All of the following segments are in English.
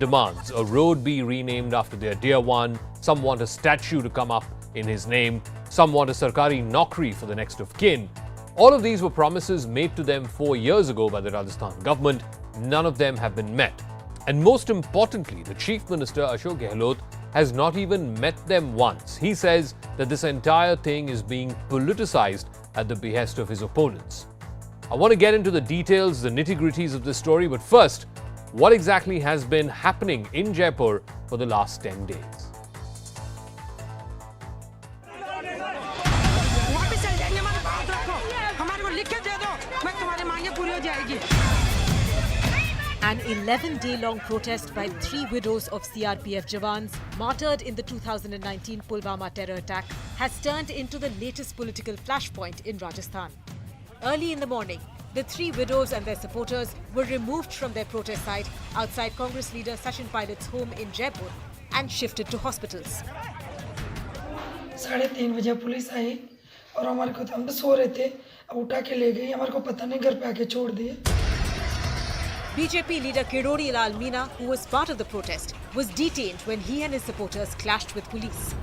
demands a road be renamed after their dear one, some want a statue to come up in his name, some want a sarkari naukri for the next of kin. All of these were promises made to them 4 years ago by the Rajasthan government. None of them have been met. And most importantly, the Chief Minister Ashok Gehlot has not even met them once. He says that this entire thing is being politicized at the behest of his opponents. I want to get into the details, the nitty-gritties of this story, but first, what exactly has been happening in Jaipur for the last 10 days? An 11-day-long protest by 3 widows of CRPF Jawans martyred in the 2019 Pulwama terror attack has turned into the latest political flashpoint in Rajasthan. Early in the morning, the 3 widows and their supporters were removed from their protest site outside Congress leader Sachin Pilot's home in Jaipur and shifted to hospitals. 3:30 बजे police आई और हमारे को हम तो सो रहे थे उठा के ले गई हमारे को पता नहीं घर पे आके छोड़ दिए. BJP leader Kirori Lal Meena, who was part of the protest, was detained when he and his supporters clashed with police.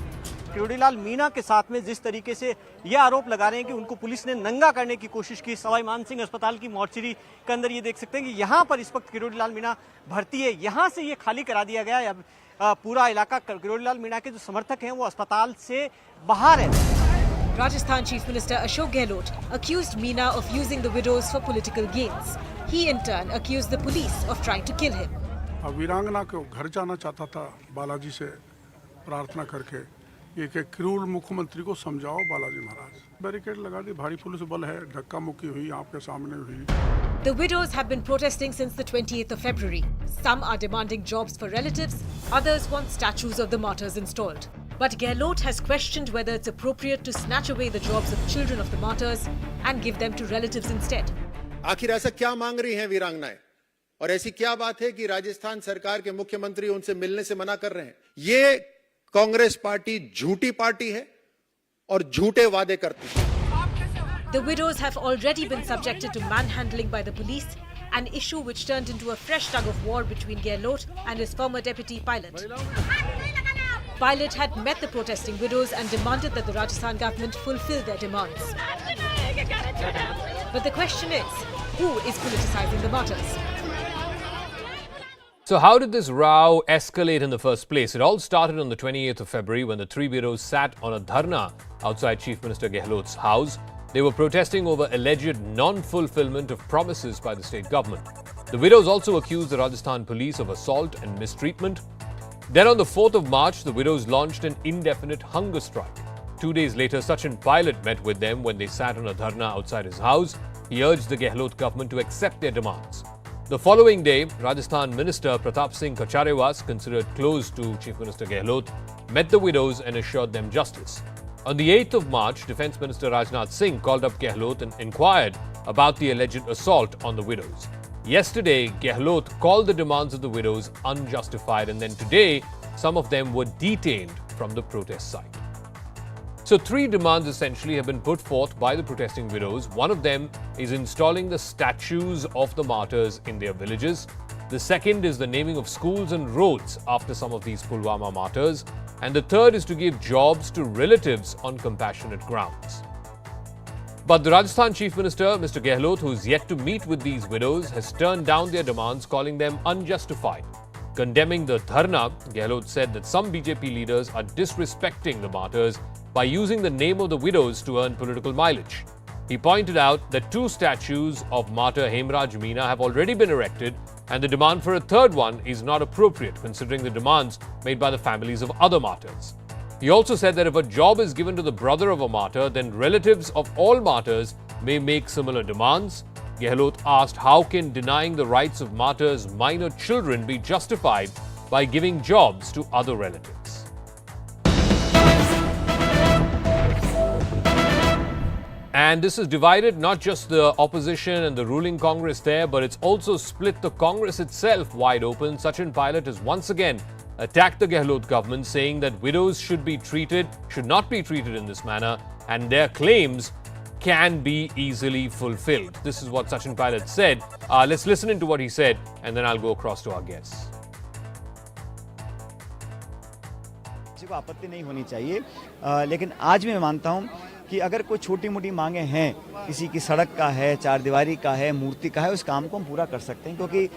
Kirori Lal Meena के साथ में जिस तरीके से ये आरोप लगा रहे हैं कि उनको पुलिस ने नंगा करने की कोशिश की, सवाई मानसिंह अस्पताल की मॉर्चरी के अंदर ये देख सकते हैं कि यहाँ पर इस वक्त किरोड़ी लाल मीना भर्ती है. यहाँ से ये खाली करा दिया गया है. अब पूरा इलाका किरोड़ी लाल मीना के जो समर्थक हैं वो अस्पताल से बाहर है. Rajasthan Chief Minister Ashok Gehlot accused Meena of using the widows for political gains. He in turn accused the police of trying to kill him. वीरांगना को घर जाना चाहता था बालाजी से प्रार्थना करके. ये कि क्रूर मुख्यमंत्री को समझाओ बालाजी महाराज. बैरिकेड लगा दी, भारी पुलिस बल है, धक्का मुक्की हुई, आपके सामने हुई. The widows have been protesting since the 28th of February. Some are demanding jobs for relatives, others want statues of the martyrs installed. But Gehlot has questioned whether it's appropriate to snatch away the jobs of children of the martyrs and give them to relatives instead. आखिर ऐसा क्या मांग रही हैं वीरांगनाएं? और ऐसी क्या बात है कि राजस्थान सरकार के मुख्यमंत्री उनसे मिलने से मना कर रहे हैं? ये कांग्रेस पार्टी झूठी पार्टी है और झूठे वादे करती है. The widows have already been subjected to manhandling by the police, an issue which turned into a fresh tug of war between Gehlot and his former deputy Pilot. Pilot had met the protesting widows and demanded that the Rajasthan government fulfill their demands. But the question is, who is politicizing the martyrs? So how did this row escalate in the first place? It all started on the 28th of February when the 3 widows sat on a dharna outside Chief Minister Gehlot's house. They were protesting over alleged non-fulfillment of promises by the state government. The widows also accused the Rajasthan police of assault and mistreatment. Then on the 4th of March, the widows launched an indefinite hunger strike. 2 days later, Sachin Pilot met with them when they sat on a dharna outside his house. He urged the Gehlot government to accept their demands. The following day, Rajasthan Minister Pratap Singh Kacharewas, considered close to Chief Minister Gehlot, met the widows and assured them justice. On the 8th of March, Defence Minister Rajnath Singh called up Gehlot and inquired about the alleged assault on the widows. Yesterday, Gehlot called the demands of the widows unjustified, and then today, some of them were detained from the protest site. So 3 demands essentially have been put forth by the protesting widows. One of them is installing the statues of the martyrs in their villages. The second is the naming of schools and roads after some of these Pulwama martyrs. And the third is to give jobs to relatives on compassionate grounds. But the Rajasthan Chief Minister, Mr. Gehlot, who is yet to meet with these widows, has turned down their demands, calling them unjustified. Condemning the Dharna, Gehlot said that some BJP leaders are disrespecting the martyrs by using the name of the widows to earn political mileage. He pointed out that 2 statues of martyr Hemraj Meena have already been erected, and the demand for a third one is not appropriate considering the demands made by the families of other martyrs. He also said that if a job is given to the brother of a martyr, then relatives of all martyrs may make similar demands. Gehlot asked how can denying the rights of martyrs' minor children be justified by giving jobs to other relatives. And this has divided not just the opposition and the ruling Congress there, but it's also split the Congress itself wide open. Sachin Pilot has once again attacked the Gehlot government, saying that widows should not be treated in this manner, and their claims can be easily fulfilled. This is what Sachin Pilot said. Let's listen into what he said, and then I'll go across to our guests. किसी को आपत्ति नहीं होनी चाहिए, लेकिन आज मैं मानता हूं कि अगर कोई छोटी मोटी मांगे हैं, किसी की सड़क का है, चारदीवारी का है, मूर्ति का है, उस काम को हम पूरा कर सकते हैं, क्योंकि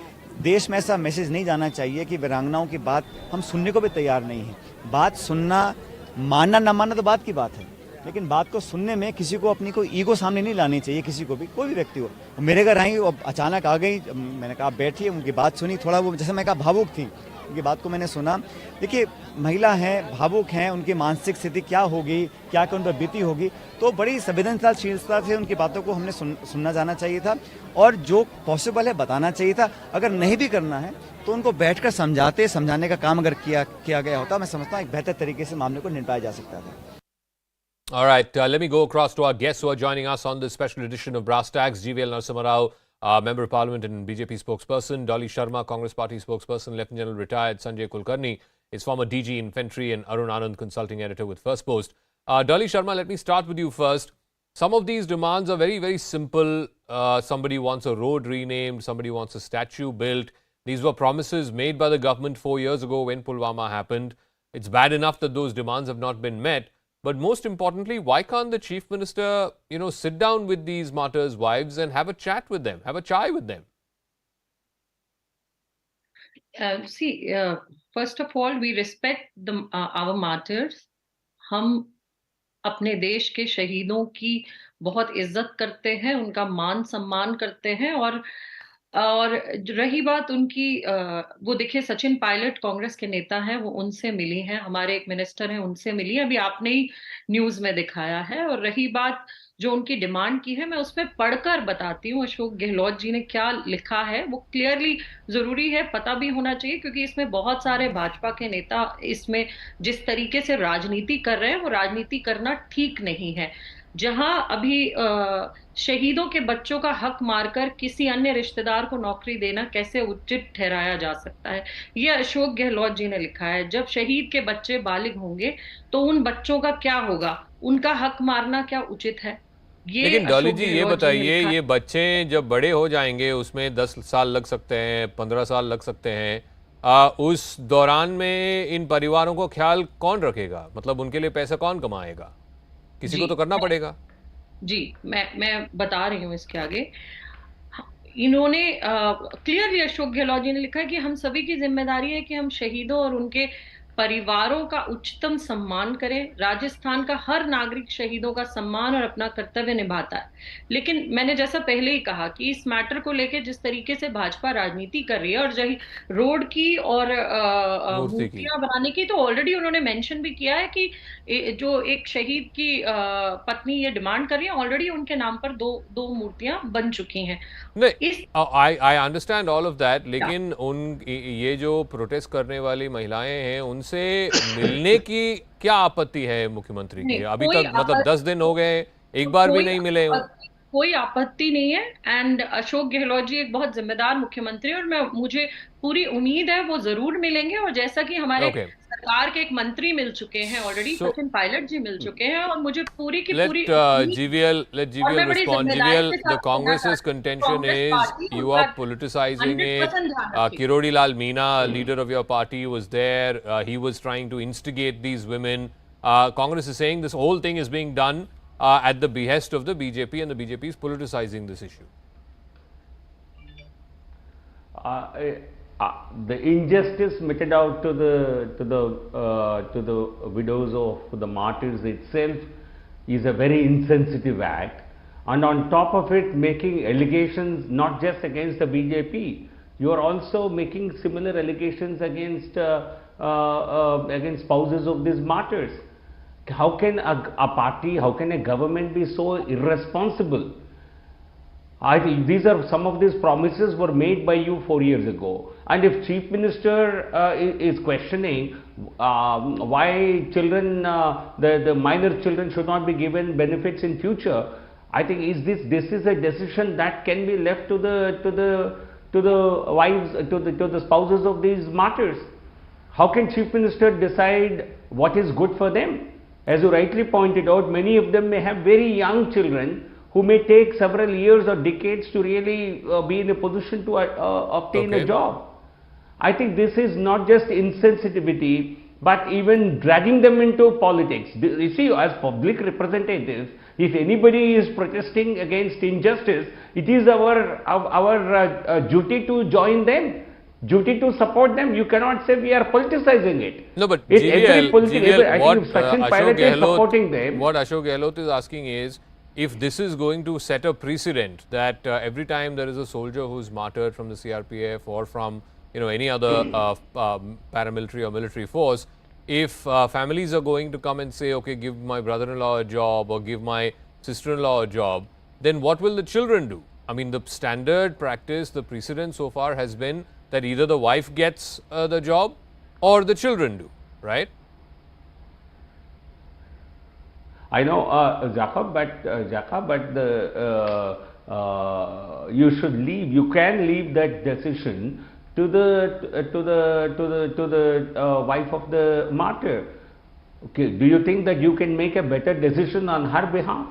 देश में ऐसा मैसेज नहीं जाना चाहिए कि वीरांगनाओं की बात हम सुनने को भी तैयार नहीं हैं। बात सुनना, मानना ना मानना तो बात की बात है, लेकिन बात को सुनने में किसी को अपनी कोई ईगो सामने नहीं लानी चाहिए, किसी को भी, कोई भी व्यक्ति हो। मेरे घर आई, अचानक आ गई, मैंने कहा बैठिए, उनकी बात सुनी, थोड़ा वो जैसे मैं कहा भावुक थी, उनकी बात को मैंने सुना। देखिए, महिला हैं, भावुक हैं, उनकी मानसिक स्थिति क्या होगी, क्या क्या उन पर बीती होगी, तो बड़ी संवेदनशीलता से उनकी बातों को हमने सुनना जाना चाहिए था, और जो पॉसिबल है बताना चाहिए था। अगर नहीं भी करना है तो उनको बैठकर समझाने का काम अगर किया गया होता, मैं समझता हूँ एक बेहतर तरीके से मामले को निपटाया जा सकता था। All right, let me go across to our guests who are joining us on this special edition of Brass Tags. GVL Narasimha Rao, Member of Parliament and BJP spokesperson. Dolly Sharma, Congress Party spokesperson. Lieutenant General retired Sanjay Kulkarni is former DG Infantry, and Arun Anand, consulting editor with First Post. Dolly Sharma, let me start with you first. Some of these demands are very, very simple. Somebody wants a road renamed, somebody wants a statue built. These were promises made by the government 4 years ago when Pulwama happened. It's bad enough that those demands have not been met. But most importantly, why can't the Chief Minister, sit down with these martyrs' wives and have a chat with them, have a chai with them? First of all, we respect our martyrs. हम अपने देश के शहीदों की बहुत इज्जत करते हैं, उनका मान सम्मान करते हैं, और रही बात उनकी, वो देखिए, सचिन पायलट कांग्रेस के नेता हैं, वो उनसे मिली हैं, हमारे एक मिनिस्टर हैं, उनसे मिली, अभी आपने ही न्यूज में दिखाया है। और रही बात जो उनकी डिमांड की है, मैं उसमें पढ़कर बताती हूँ अशोक गहलोत जी ने क्या लिखा है। वो क्लियरली जरूरी है, पता भी होना चाहिए, क्योंकि इसमें बहुत सारे भाजपा के नेता इसमें जिस तरीके से राजनीति कर रहे हैं, वो राजनीति करना ठीक नहीं है। जहां अभी शहीदों के बच्चों का हक मारकर किसी अन्य रिश्तेदार को नौकरी देना कैसे उचित ठहराया जा सकता है, ये अशोक गहलोत जी ने लिखा है। जब शहीद के बच्चे बालिग होंगे तो उन बच्चों का क्या होगा, उनका हक मारना क्या उचित है? लेकिन डॉली जी, ये बताइए, ये बच्चे जब बड़े हो जाएंगे, उसमें 10 साल लग सकते हैं, 15 साल लग सकते हैं, उस दौरान में इन परिवारों को ख्याल कौन रखेगा? मतलब उनके लिए पैसा कौन कमाएगा? किसी को तो करना पड़ेगा। जी, मैं बता रही हूँ इसके आगे। इन्होंने क्लियरली अशोक गहलोत जी ने लिखा है कि हम सभी की जिम्मेदारी है कि हम शहीदों और उनके परिवारों का उच्चतम सम्मान करें। राजस्थान का हर नागरिक शहीदों का सम्मान और अपना कर्तव्य निभाता है। लेकिन मैंने जैसा पहले ही कहा कि इस मैटर को लेकर जिस तरीके से भाजपा राजनीति कर रही है, और रोड की और मूर्तियां बनाने की, तो ऑलरेडी उन्होंने मेंशन भी किया है कि जो एक शहीद की पत्नी ये डिमांड कर रही है, ऑलरेडी उनके नाम पर दो मूर्तियां बन चुकी हैं। I understand all of that, लेकिन ये जो प्रोटेस्ट करने वाली महिलाएं हैं, उनसे मिलने की क्या आपत्ति है मुख्यमंत्री की? अभी तक मतलब 10 दिन हो गए, एक बार भी नहीं मिले। कोई आपत्ति नहीं है, एंड अशोक गहलोत जी एक बहुत जिम्मेदार मुख्यमंत्री, और मुझे पूरी उम्मीद है वो जरूर मिलेंगे। और जैसा कि हमारे सरकार के एक मंत्री मिल चुके हैं ऑलरेडी, सचिन पायलट जी मिल चुके हैं, और मुझे पूरी की पूरी GVL respond. GVL, the Congress's contention is you are politicizing it. Kirodi Lal Meena, leader of your party, was there. He was trying to instigate these women. Congress is saying this whole thing is being done at the behest of the BJP, and the BJP is politicizing this issue. The injustice meted out to the widows of the martyrs itself is a very insensitive act, and on top of it, making allegations not just against the BJP, you are also making similar allegations against spouses of these martyrs. How can a party, how can a government be so irresponsible? I think these are some of these promises were made by you 4 years ago, and if Chief Minister is questioning why children, the minor children should not be given benefits in future, I think this is a decision that can be left to the wives, to the spouses of these martyrs. How can Chief Minister decide what is good for them? As you rightly pointed out, many of them may have very young children who may take several years or decades to really be in a position to obtain a job. I think this is not just insensitivity, but even dragging them into politics. You see, as public representatives, if anybody is protesting against injustice, it is our duty to join them, duty to support them. You cannot say we are politicizing it. No, but If GVL, I think Sachin Pilot is supporting them. What Ashok Gehlot is asking is, if this is going to set a precedent that every time there is a soldier who's martyred from the CRPF or from any other paramilitary or military force, if families are going to come and say, okay, give my brother-in-law a job or give my sister-in-law a job, then what will the children do? I mean, the standard practice, the precedent so far has been that either the wife gets the job or the children do, right? I know, Jacob, but you should leave. You can leave that decision to the wife of the martyr. Okay, do you think that you can make a better decision on her behalf?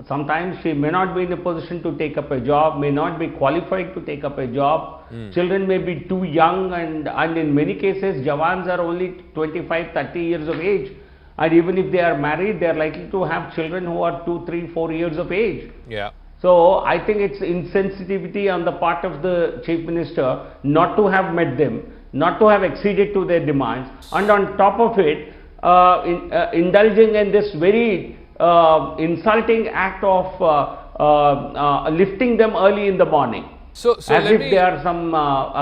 Sometimes she may not be in a position to take up a job, may not be qualified to take up a job. Children may be too young, and in many cases, Jawans are only 25, 30 years of age. And even if they are married, they are likely to have children who are 2, 3, 4 years of age. Yeah. So I think it's insensitivity on the part of the Chief Minister not to have met them, not to have acceded to their demands, and on top of it, indulging in this very insulting act of lifting them early in the morning. So as if they are some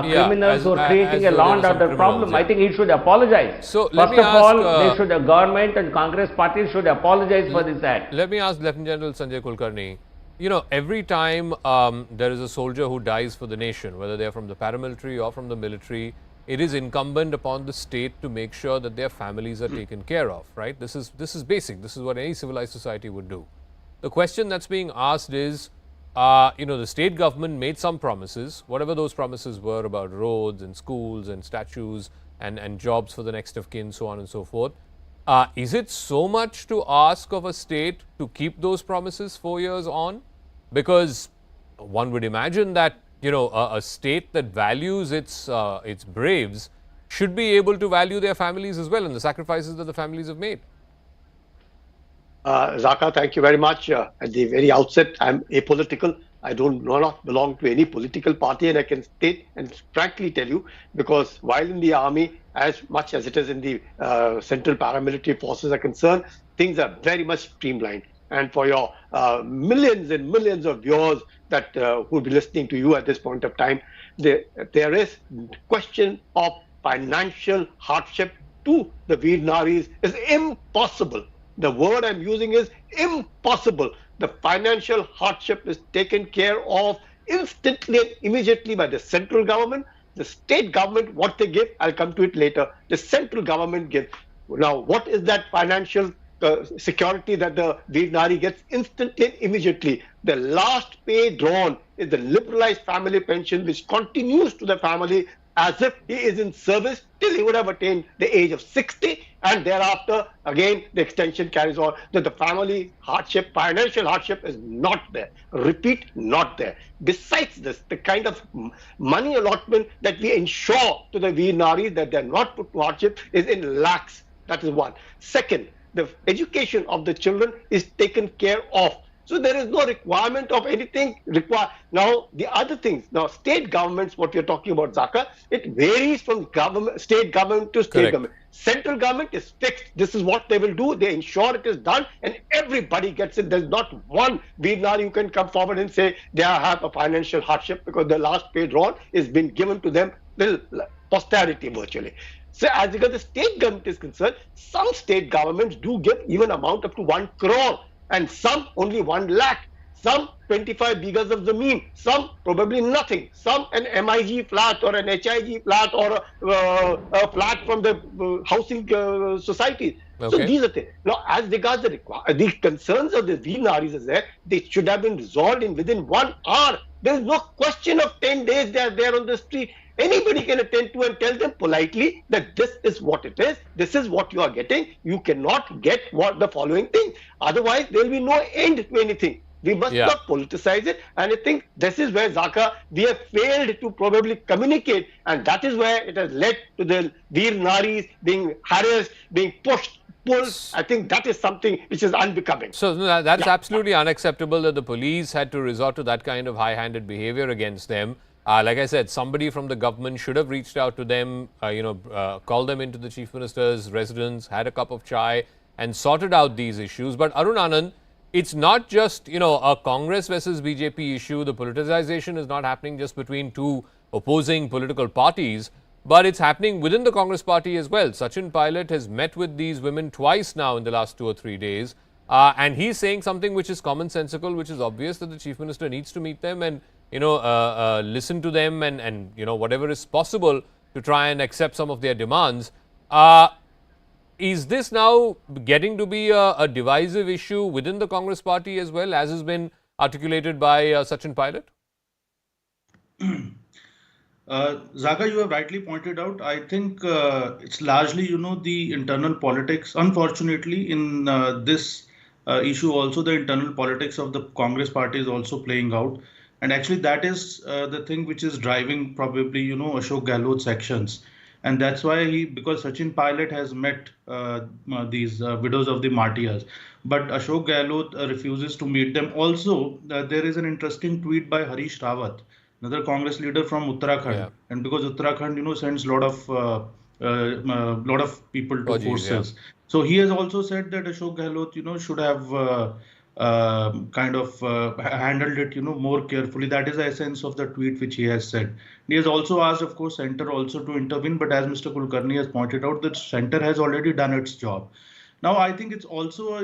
criminals who are creating a law and order problem. Yeah. I think he should apologize. So first of all, the government and Congress party should apologize for this act. Let me ask Lieutenant General Sanjay Kulkarni. Every time there is a soldier who dies for the nation, whether they are from the paramilitary or from the military, it is incumbent upon the state to make sure that their families are taken care of, right? This is basic. This is what any civilized society would do. The question that's being asked is, the state government made some promises, whatever those promises were about roads and schools and statues and jobs for the next of kin, so on and so forth. Is it so much to ask of a state to keep those promises 4 years on? Because one would imagine that, a state that values its braves should be able to value their families as well and the sacrifices that the families have made. Zaka, thank you very much. At the very outset, I'm apolitical. I do not belong to any political party, and I can state and frankly tell you, because while in the army, as much as it is in the central paramilitary forces are concerned, things are very much streamlined. And for your millions and millions of viewers that who will be listening to you at this point of time, there is question of financial hardship to the Veer Naris is impossible. The word I'm using is impossible. The financial hardship is taken care of instantly and immediately by the central government. The state government, what they give, I'll come to it later. The central government gives. Now, what is that financial security that the Veer Nari gets instantly and immediately? The last pay drawn is the liberalized family pension, which continues to the family as if he is in service till he would have attained the age of 60, and thereafter again the extension carries on. That the family hardship, financial hardship is not there. Repeat, not there. Besides this, the kind of money allotment that we ensure to the Veer Naris that they are not put to hardship is in lakhs. That is one. Second, the education of the children is taken care of. So there is no requirement of anything required. Now, the other things, now state governments, what you're talking about, Zaka, it varies from government, state government to state government. Central government is fixed. This is what they will do. They ensure it is done and everybody gets it. There's not one Veer Nari who can come forward and say they have a financial hardship because the last pay drawn is been given to them till posterity virtually. So as far as the state government is concerned, some state governments do give even amount up to 1 crore. And some only 1 lakh, some 25 bighas of zameen, some probably nothing, some an MIG flat or an HIG flat or a flat from the housing society. Okay. So these are things. Now, as regards the concerns of the Veer Naris is there, they should have been resolved within 1 hour. There is no question of 10 days they are there on the street. Anybody can attend to and tell them politely that this is what it is, this is what you are getting, you cannot get what the following thing. Otherwise, there will be no end to anything. We must Yeah. not politicize it. And I think this is where Zaka, we have failed to probably communicate, and that is where it has led to the Veer Naris being harassed, being pushed, pulled. I think that is something which is unbecoming. So that is absolutely unacceptable that the police had to resort to that kind of high-handed behavior against them. Like I said, somebody from the government should have reached out to them, called them into the Chief Minister's residence, had a cup of chai and sorted out these issues. But Arun Anand, it's not just, a Congress versus BJP issue. The politicization is not happening just between two opposing political parties, but it's happening within the Congress party as well. Sachin Pilot has met with these women twice now in the last 2 or 3 days. And he's saying something which is commonsensical, which is obvious, that the Chief Minister needs to meet them and, listen to them and whatever is possible to try and accept some of their demands. Is this now getting to be a divisive issue within the Congress party as well, as has been articulated by Sachin Pilot? Zaga, you have rightly pointed out. I think it's largely, the internal politics. Unfortunately, in this issue, also the internal politics of the Congress party is also playing out. And actually, that is the thing which is driving probably, Ashok Gehlot's actions. And that's why because Sachin Pilot has met these widows of the martyrs, but Ashok Gehlot refuses to meet them. Also, there is an interesting tweet by Harish Rawat, another Congress leader from Uttarakhand, yeah. And because Uttarakhand, sends a lot of people to forces. Yeah. So he has also said that Ashok Gehlot, should have handled it, more carefully. That is the essence of the tweet which he has said. He has also asked, of course, Centre also to intervene. But as Mr. Kulkarni has pointed out, the Centre has already done its job. Now, I think it's also,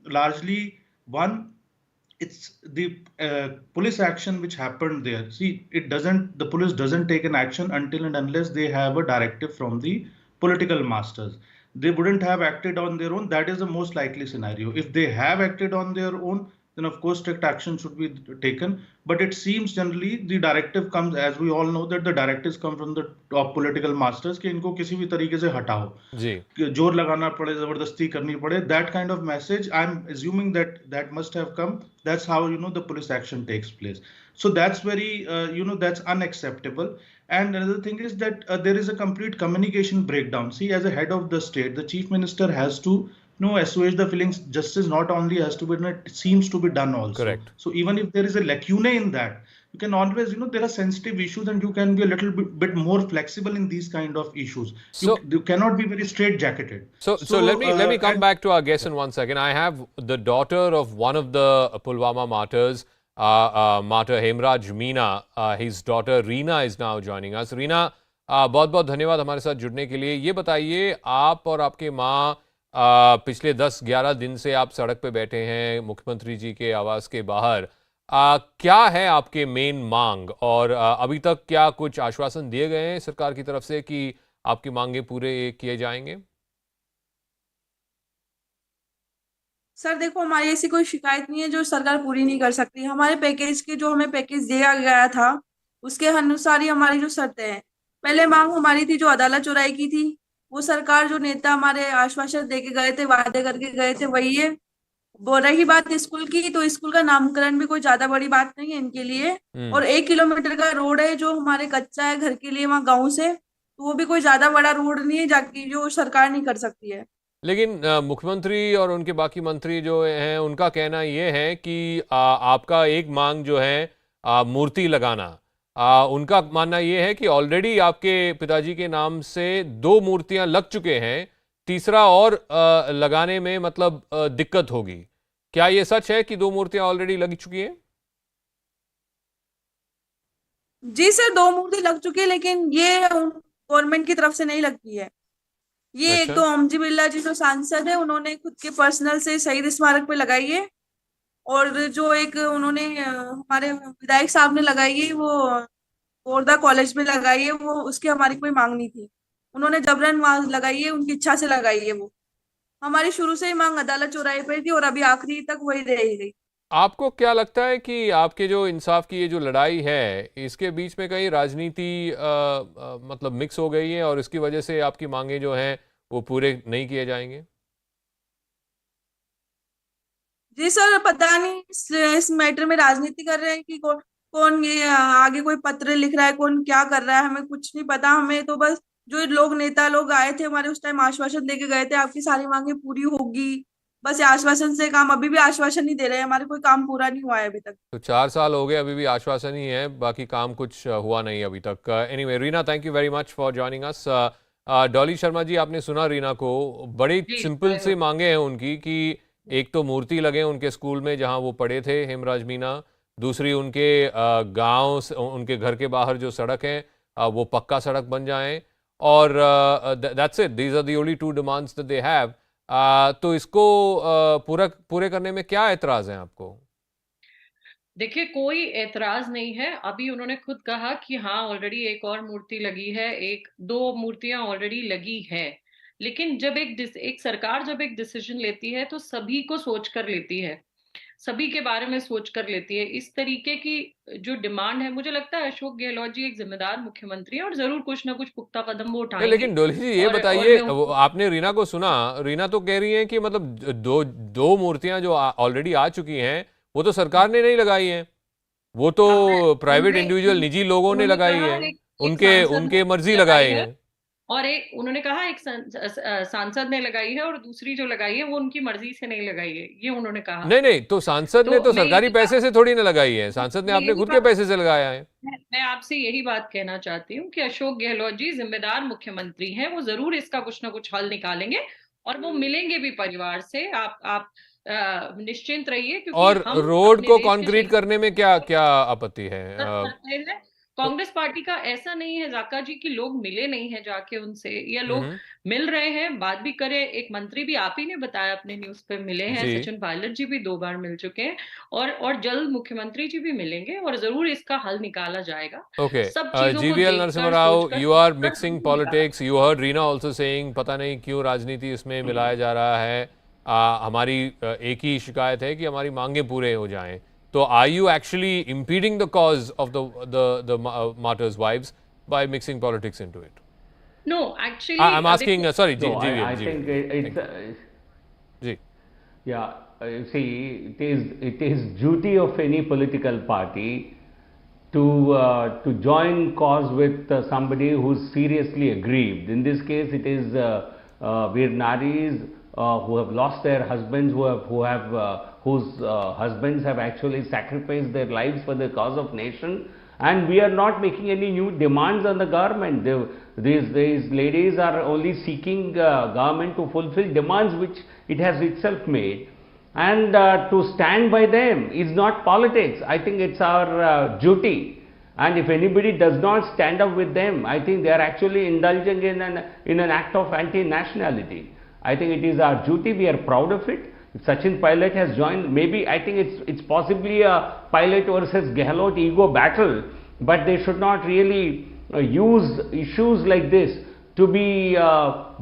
largely it's the police action which happened there. See, the police doesn't take an action until and unless they have a directive from the political masters. They wouldn't have acted on their own. That is the most likely scenario. If they have acted on their own, then of course strict action should be taken. But it seems generally the directive comes, as we all know, that the directives come from the top political masters कि इनको किसी भी तरीके से हटाओ, जोर लगाना पड़े, जबरदस्ती करनी पड़े. That kind of message, I'm assuming that must have come. That's how the police action takes place. So that's very that's unacceptable. And another thing is that there is a complete communication breakdown. See, as a head of the state, the chief minister has to assuage the feelings. Justice not only has to be done, it seems to be done also. Correct. So even if there is a lacuna in that, you can always, there are sensitive issues and you can be a little bit more flexible in these kind of issues. You cannot be very straight-jacketed. So let me come back to our guest in 1 second. I have the daughter of one of the Pulwama martyrs, martyr Hemraj Meena. His daughter Reena is now joining us. Reena, बहुत बहुत धन्यवाद हमारे साथ जुड़ने के लिए. ये बताइए, आप और आपके माँ पिछले 10-11 दिन से आप सड़क पे बैठे हैं मुख्यमंत्री जी के आवास के बाहर. क्या है आपके मेन मांग, और अभी तक क्या कुछ आश्वासन दिए गए हैं सरकार की तरफ से कि आपकी मांगे पूरे किए जाएंगे? सर देखो, हमारी ऐसी कोई शिकायत नहीं है जो सरकार पूरी नहीं कर सकती. हमारे पैकेज के जो हमें पैकेज दिया गया था उसके अनुसार ही हमारी जो शर्तें हैं. पहले मांग हमारी थी जो अदालत चुराई की थी, वो सरकार जो नेता हमारे आश्वासन देके गए थे, वादे करके गए थे, वही है. वो रही बात स्कूल की, तो स्कूल का नामकरण भी कोई ज्यादा बड़ी बात नहीं है इनके लिए. और 1 किलोमीटर का रोड है जो हमारे कच्चा है घर के लिए वहाँ गाँव से, तो वो भी कोई ज्यादा बड़ा रोड नहीं है जाके जो सरकार नहीं कर सकती है. लेकिन मुख्यमंत्री और उनके बाकी मंत्री जो हैं उनका कहना ये है कि आपका एक मांग जो है मूर्ति लगाना, उनका मानना ये है कि ऑलरेडी आपके पिताजी के नाम से 2 मूर्तियां लग चुके हैं, तीसरा और लगाने में मतलब दिक्कत होगी. क्या ये सच है कि 2 मूर्तियां ऑलरेडी लग चुकी हैं? जी सर, 2 मूर्ति लग चुकी है, लेकिन ये गवर्नमेंट की तरफ से नहीं लगती है. ये एक तो ओमजी बिरला जी जो सांसद है उन्होंने खुद के पर्सनल से शहीद स्मारक पे लगाई है, और जो एक उन्होंने हमारे विधायक साहब ने लगाई है वो गोरदा कॉलेज में लगाई है. वो उसकी हमारी कोई मांग नहीं थी, उन्होंने जबरन वहां लगाई है, उनकी इच्छा से लगाई है. वो हमारी शुरू से ही मांग अदालत चौराहे पर थी और अभी आखिरी तक वही रही गई. आपको क्या लगता है कि आपके जो इंसाफ की ये जो लड़ाई है इसके बीच में कहीं राजनीति मतलब मिक्स हो गई है और इसकी वजह से आपकी मांगे जो हैं वो पूरे नहीं किए जाएंगे? जी सर, पता नहीं इस मैटर में राजनीति कर रहे हैं कि कौन ये आगे कोई पत्र लिख रहा है, कौन क्या कर रहा है, हमें कुछ नहीं पता। हमें तो बस जो लोग नेता लोग आए थे हमारे उस टाइम आश्वासन देके गए थे, आपकी सारी मांगे पूरी होगी, बस ये आश्वासन से काम। अभी भी आश्वासन ही दे रहे हैं, हमारे कोई काम पूरा नहीं हुआ है अभी तक। तो 4 साल हो गए, अभी भी आश्वासन ही है, बाकी काम कुछ हुआ नहीं अभी तक। Anyway Reena, thank you very much for joining us. Dolly Sharma ji, आपने सुना रीना को, बड़ी सिंपल सी मांगे हैं उनकी कि एक तो मूर्ति लगे उनके स्कूल में जहां वो पढ़े थे, हेमराज मीना। दूसरी, उनके गांव, उनके घर के बाहर जो सड़क है वो पक्का सड़क बन जाए। और that's it, these are the only 2 demands that they have. तो इसको पूरे करने में क्या एतराज है आपको? देखिए, कोई ऐतराज नहीं है। अभी उन्होंने खुद कहा कि हाँ, ऑलरेडी एक और मूर्ति लगी है, 1-2 मूर्तियां ऑलरेडी लगी है। लेकिन जब एक सरकार जब एक डिसीजन लेती है तो सभी को सोच कर लेती है, सभी के बारे में सोच कर लेती है। इस तरीके की जो डिमांड है, मुझे लगता है अशोक गहलोत जी एक जिम्मेदार मुख्यमंत्री है और जरूर कुछ ना कुछ पुख्ता कदम वो उठाएंगे। लेकिन डोली जी, ये बताइए, आपने रीना को सुना? रीना तो कह रही है कि मतलब दो मूर्तियां जो ऑलरेडी आ चुकी हैं वो तो सरकार ने नहीं लगाई हैं, वो तो प्राइवेट इंडिविजुअल निजी लोगों ने लगाई है, उनके मर्जी लगाए हैं। और उन्होंने कहा एक सांसद ने लगाई है और दूसरी जो लगाई है वो उनकी मर्जी से नहीं लगाई है, ये उन्होंने कहा। नहीं, तो सांसद ने तो सरकारी पैसे से थोड़ी ना लगाई है, सांसद ने अपने खुद के पैसे से लगाया है। मैं आपसे यही बात कहना चाहती हूँ कि अशोक गहलोत जी जिम्मेदार मुख्यमंत्री हैं, वो जरूर इसका कुछ ना कुछ हल निकालेंगे और वो मिलेंगे भी परिवार से। आप निश्चिंत रहिए, क्योंकि और रोड को कंक्रीट करने में क्या आपत्ति है? कांग्रेस पार्टी का ऐसा नहीं है जाका जी कि लोग मिले नहीं है जाके उनसे, या लोग मिल रहे हैं, बात भी करे। एक मंत्री भी आप ही ने बताया अपने न्यूज पे मिले हैं, सचिन पायलट जी भी 2 बार मिल चुके हैं और जल्द मुख्यमंत्री जी भी मिलेंगे और जरूर इसका हल निकाला जाएगा। Okay, GVL Narasimha Rao, you are mixing politics. You heard Reena also saying पता नहीं क्यों राजनीति इसमें मिलाया जा रहा है। हमारी एक ही शिकायत है कि हमारी मांगे पूरे हो जाएं। So are you actually impeding the cause of the martyrs' wives by mixing politics into it? No, actually, I'm asking. Sorry, no, I think it's. Yeah, see, it is duty of any political party to join cause with somebody who's seriously aggrieved. In this case, it is Veer Naris who have lost their husbands, whose husbands have actually sacrificed their lives for the cause of nation, and we are not making any new demands on the government. These ladies are only seeking government to fulfill demands which it has itself made, and to stand by them is not politics. I think it's our duty, and if anybody does not stand up with them, I think they are actually indulging in an act of anti-nationality. I think it is our duty. We are proud of it. If Sachin Pilot has joined, maybe I think it's possibly a Pilot versus Gehlot ego battle, but they should not really use issues like this to be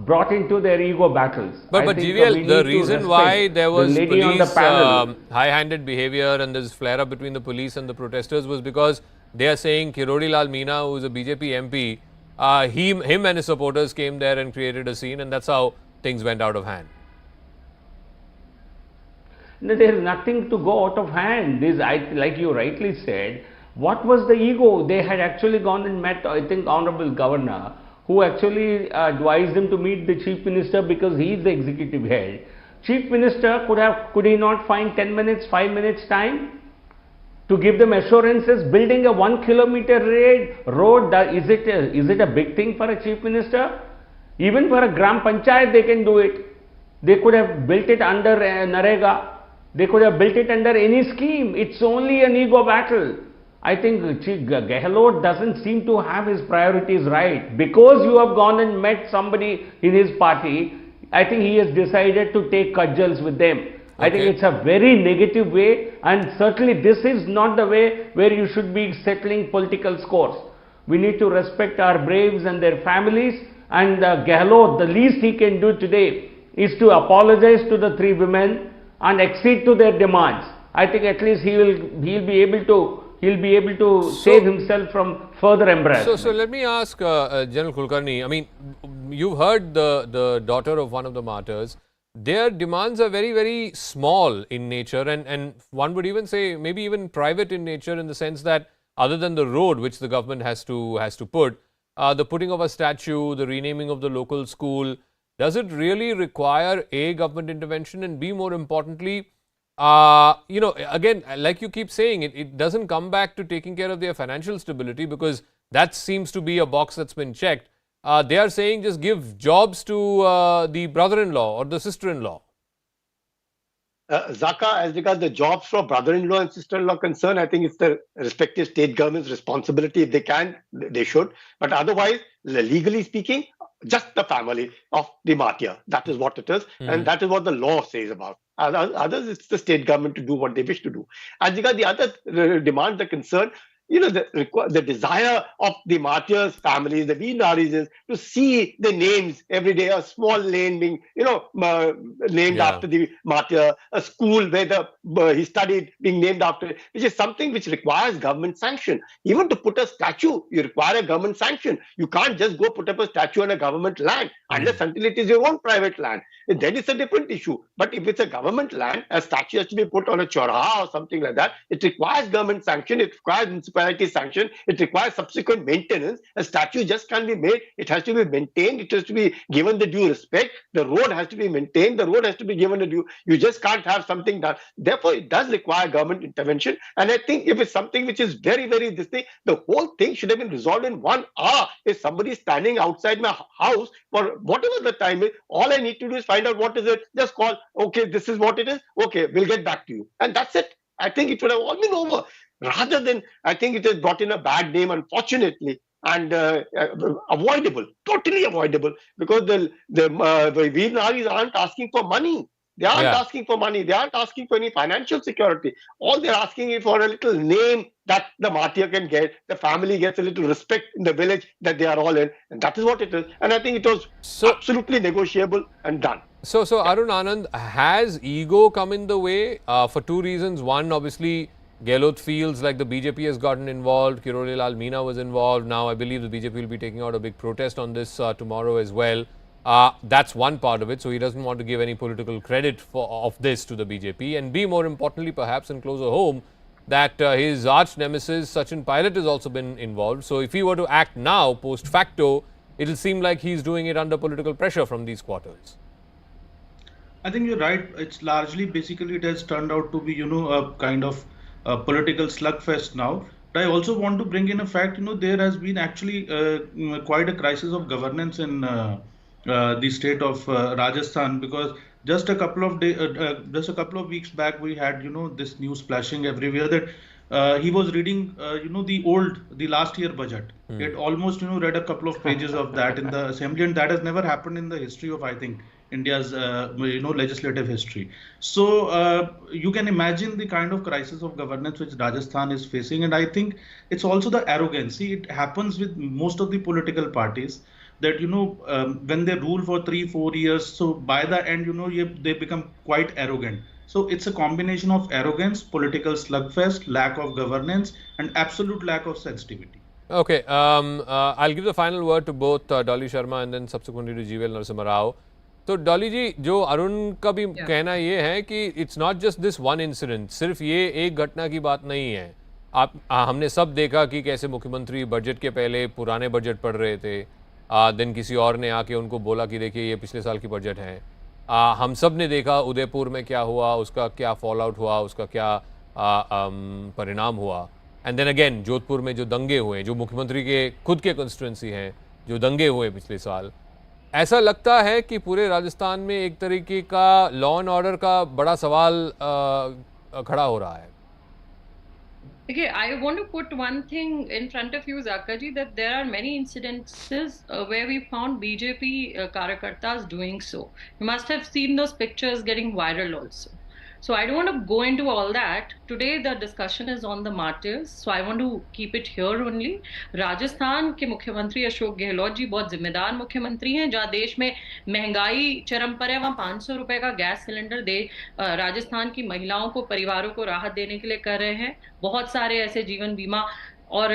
brought into their ego battles. But GVL, the reason why there was police high-handed behavior and this flare-up between the police and the protesters was because they are saying Kirodilal Meena, who is a BJP MP, him and his supporters came there and created a scene, and that's how things went out of hand. No, there is nothing to go out of hand. Like you rightly said, what was the ego? They had actually gone and met, I think, Honorable Governor, who actually advised them to meet the Chief Minister because he is the executive head. Chief Minister could he not find 10 minutes, 5 minutes time to give them assurances? Building a 1 kilometer road, is it a big thing for a Chief Minister? Even for a Gram Panchayat, they can do it. They could have built it under Narega. They could have built it under any scheme. It's only an ego battle. I think Gehlot doesn't seem to have his priorities right. Because you have gone and met somebody in his party, I think he has decided to take cudgels with them. I think it's a very negative way, and certainly this is not the way where you should be settling political scores. We need to respect our braves and their families, and Gehlot, the least he can do today is to apologize to the 3 women and accede to their demands. I think at least he'll be able to save himself from further embarrassment. So let me ask General Kulkarni. I mean, you've heard the daughter of one of the martyrs. their demands are very, very small in nature, and one would even say maybe even private in nature, in the sense that other than the road which the government has to put, the putting of a statue, the renaming of the local school, does it really require A, government intervention, and B, more importantly, again, like you keep saying, it doesn't come back to taking care of their financial stability, because that seems to be a box that's been checked. They are saying just give jobs to the brother-in-law or the sister-in-law. Zaka, as regards the jobs for brother-in-law and sister-in-law concerned, I think it's the respective state government's responsibility. If they can, they should. But otherwise, legally speaking, just the family of the martyr. That is what it is. And that is what the law says about. Others, it's the state government to do what they wish to do. As regards the other demands are concerned, the desire of the martyrs' families, the Veer-Naris, is to see the names every day, a small lane being, named after the martyr, a school where he studied being named after it, which is something which requires government sanction. Even to put a statue, you require a government sanction. You can't just go put up a statue on a government land, unless until it is your own private land. And then it's a different issue. But if it's a government land, a statue has to be put on a chowraha or something like that. It requires government sanction. It requires municipality sanction. It requires subsequent maintenance. A statue just can't be made. It has to be maintained. It has to be given the due respect. The road has to be maintained. The road has to be given the due. You just can't have something done. Therefore, it does require government intervention. And I think if it's something which is very, very this thing, the whole thing should have been resolved in 1 hour. If somebody is standing outside my house for whatever the time is, all I need to do is find out what is it. Just call, okay, this is what it is. Okay, we'll get back to you. And that's it. I think it would have all been over. Rather than, I think it has brought in a bad name, unfortunately, and avoidable, totally avoidable, because the Veer-Naris aren't asking for money. They aren't asking for money. They aren't asking for any financial security. All they're asking is for a little name that the martyr can get. The family gets a little respect in the village that they are all in. And that is what it is. And I think it was absolutely negotiable and done. So Arun Anand, has ego come in the way for two reasons? One, obviously, Gehlot feels like the BJP has gotten involved. Kiroli Lal Meena was involved. Now, I believe the BJP will be taking out a big protest on this tomorrow as well. That's one part of it. So he doesn't want to give any political credit of this to the BJP. And B, more importantly, perhaps, and closer home, that his arch nemesis Sachin Pilot has also been involved. So if he were to act now, post facto, it'll seem like he's doing it under political pressure from these quarters. I think you're right. It's largely, basically, it has turned out to be, a kind of political slugfest now. But I also want to bring in a fact, there has been actually quite a crisis of governance in the state of Rajasthan, because just a couple of weeks back, we had, this news splashing everywhere that he was reading, the last year budget. He had almost, read a couple of pages of that in the assembly, and that has never happened in the history of, I think, India's, legislative history. So you can imagine the kind of crisis of governance which Rajasthan is facing. And I think it's also the arrogance. See, it happens with most of the political parties that, when they rule for 3-4 years, so by the end, they become quite arrogant. So it's a combination of arrogance, political slugfest, lack of governance, and absolute lack of sensitivity. Okay, I'll give the final word to both Dolly Sharma and then subsequently to GVL Narasimha Rao. तो डॉली जी, जो अरुण का भी कहना ये है कि it's not just this one incident, सिर्फ ये एक घटना की बात नहीं है. हमने सब देखा कि कैसे मुख्यमंत्री बजट के पहले पुराने बजट पढ़ रहे थे, देन किसी और ने आके उनको बोला कि देखिए ये पिछले साल की बजट है. हम सब ने देखा उदयपुर में क्या हुआ, उसका क्या फॉल आउट हुआ, उसका क्या परिणाम हुआ. एंड देन अगेन जोधपुर में जो दंगे हुए, जो मुख्यमंत्री के खुद के कंस्टिट्यूंसी हैं, जो दंगे हुए पिछले साल, ऐसा लगता है कि पूरे राजस्थान में एक तरीके का लॉ एंड ऑर्डर का बड़ा सवाल खड़ा हो रहा है. Okay, I want to put one thing in front of you, Zakaji, that there are many incidences where we found BJP Karyakartas doing so. You must have seen those pictures getting viral also. So I don't want to go into all that. Today the discussion is on the martyrs. So I want to keep it here only. Rajasthan के मुख्यमंत्री अशोक गहलोत जी बहुत जिम्मेदार मुख्यमंत्री हैं. जहाँ देश में महंगाई चरम पर है, वहाँ 500 रुपए का गैस सिलेंडर राजस्थान की महिलाओं को, परिवारों को राहत देने के लिए कर रहे हैं. बहुत सारे ऐसे जीवन बीमा और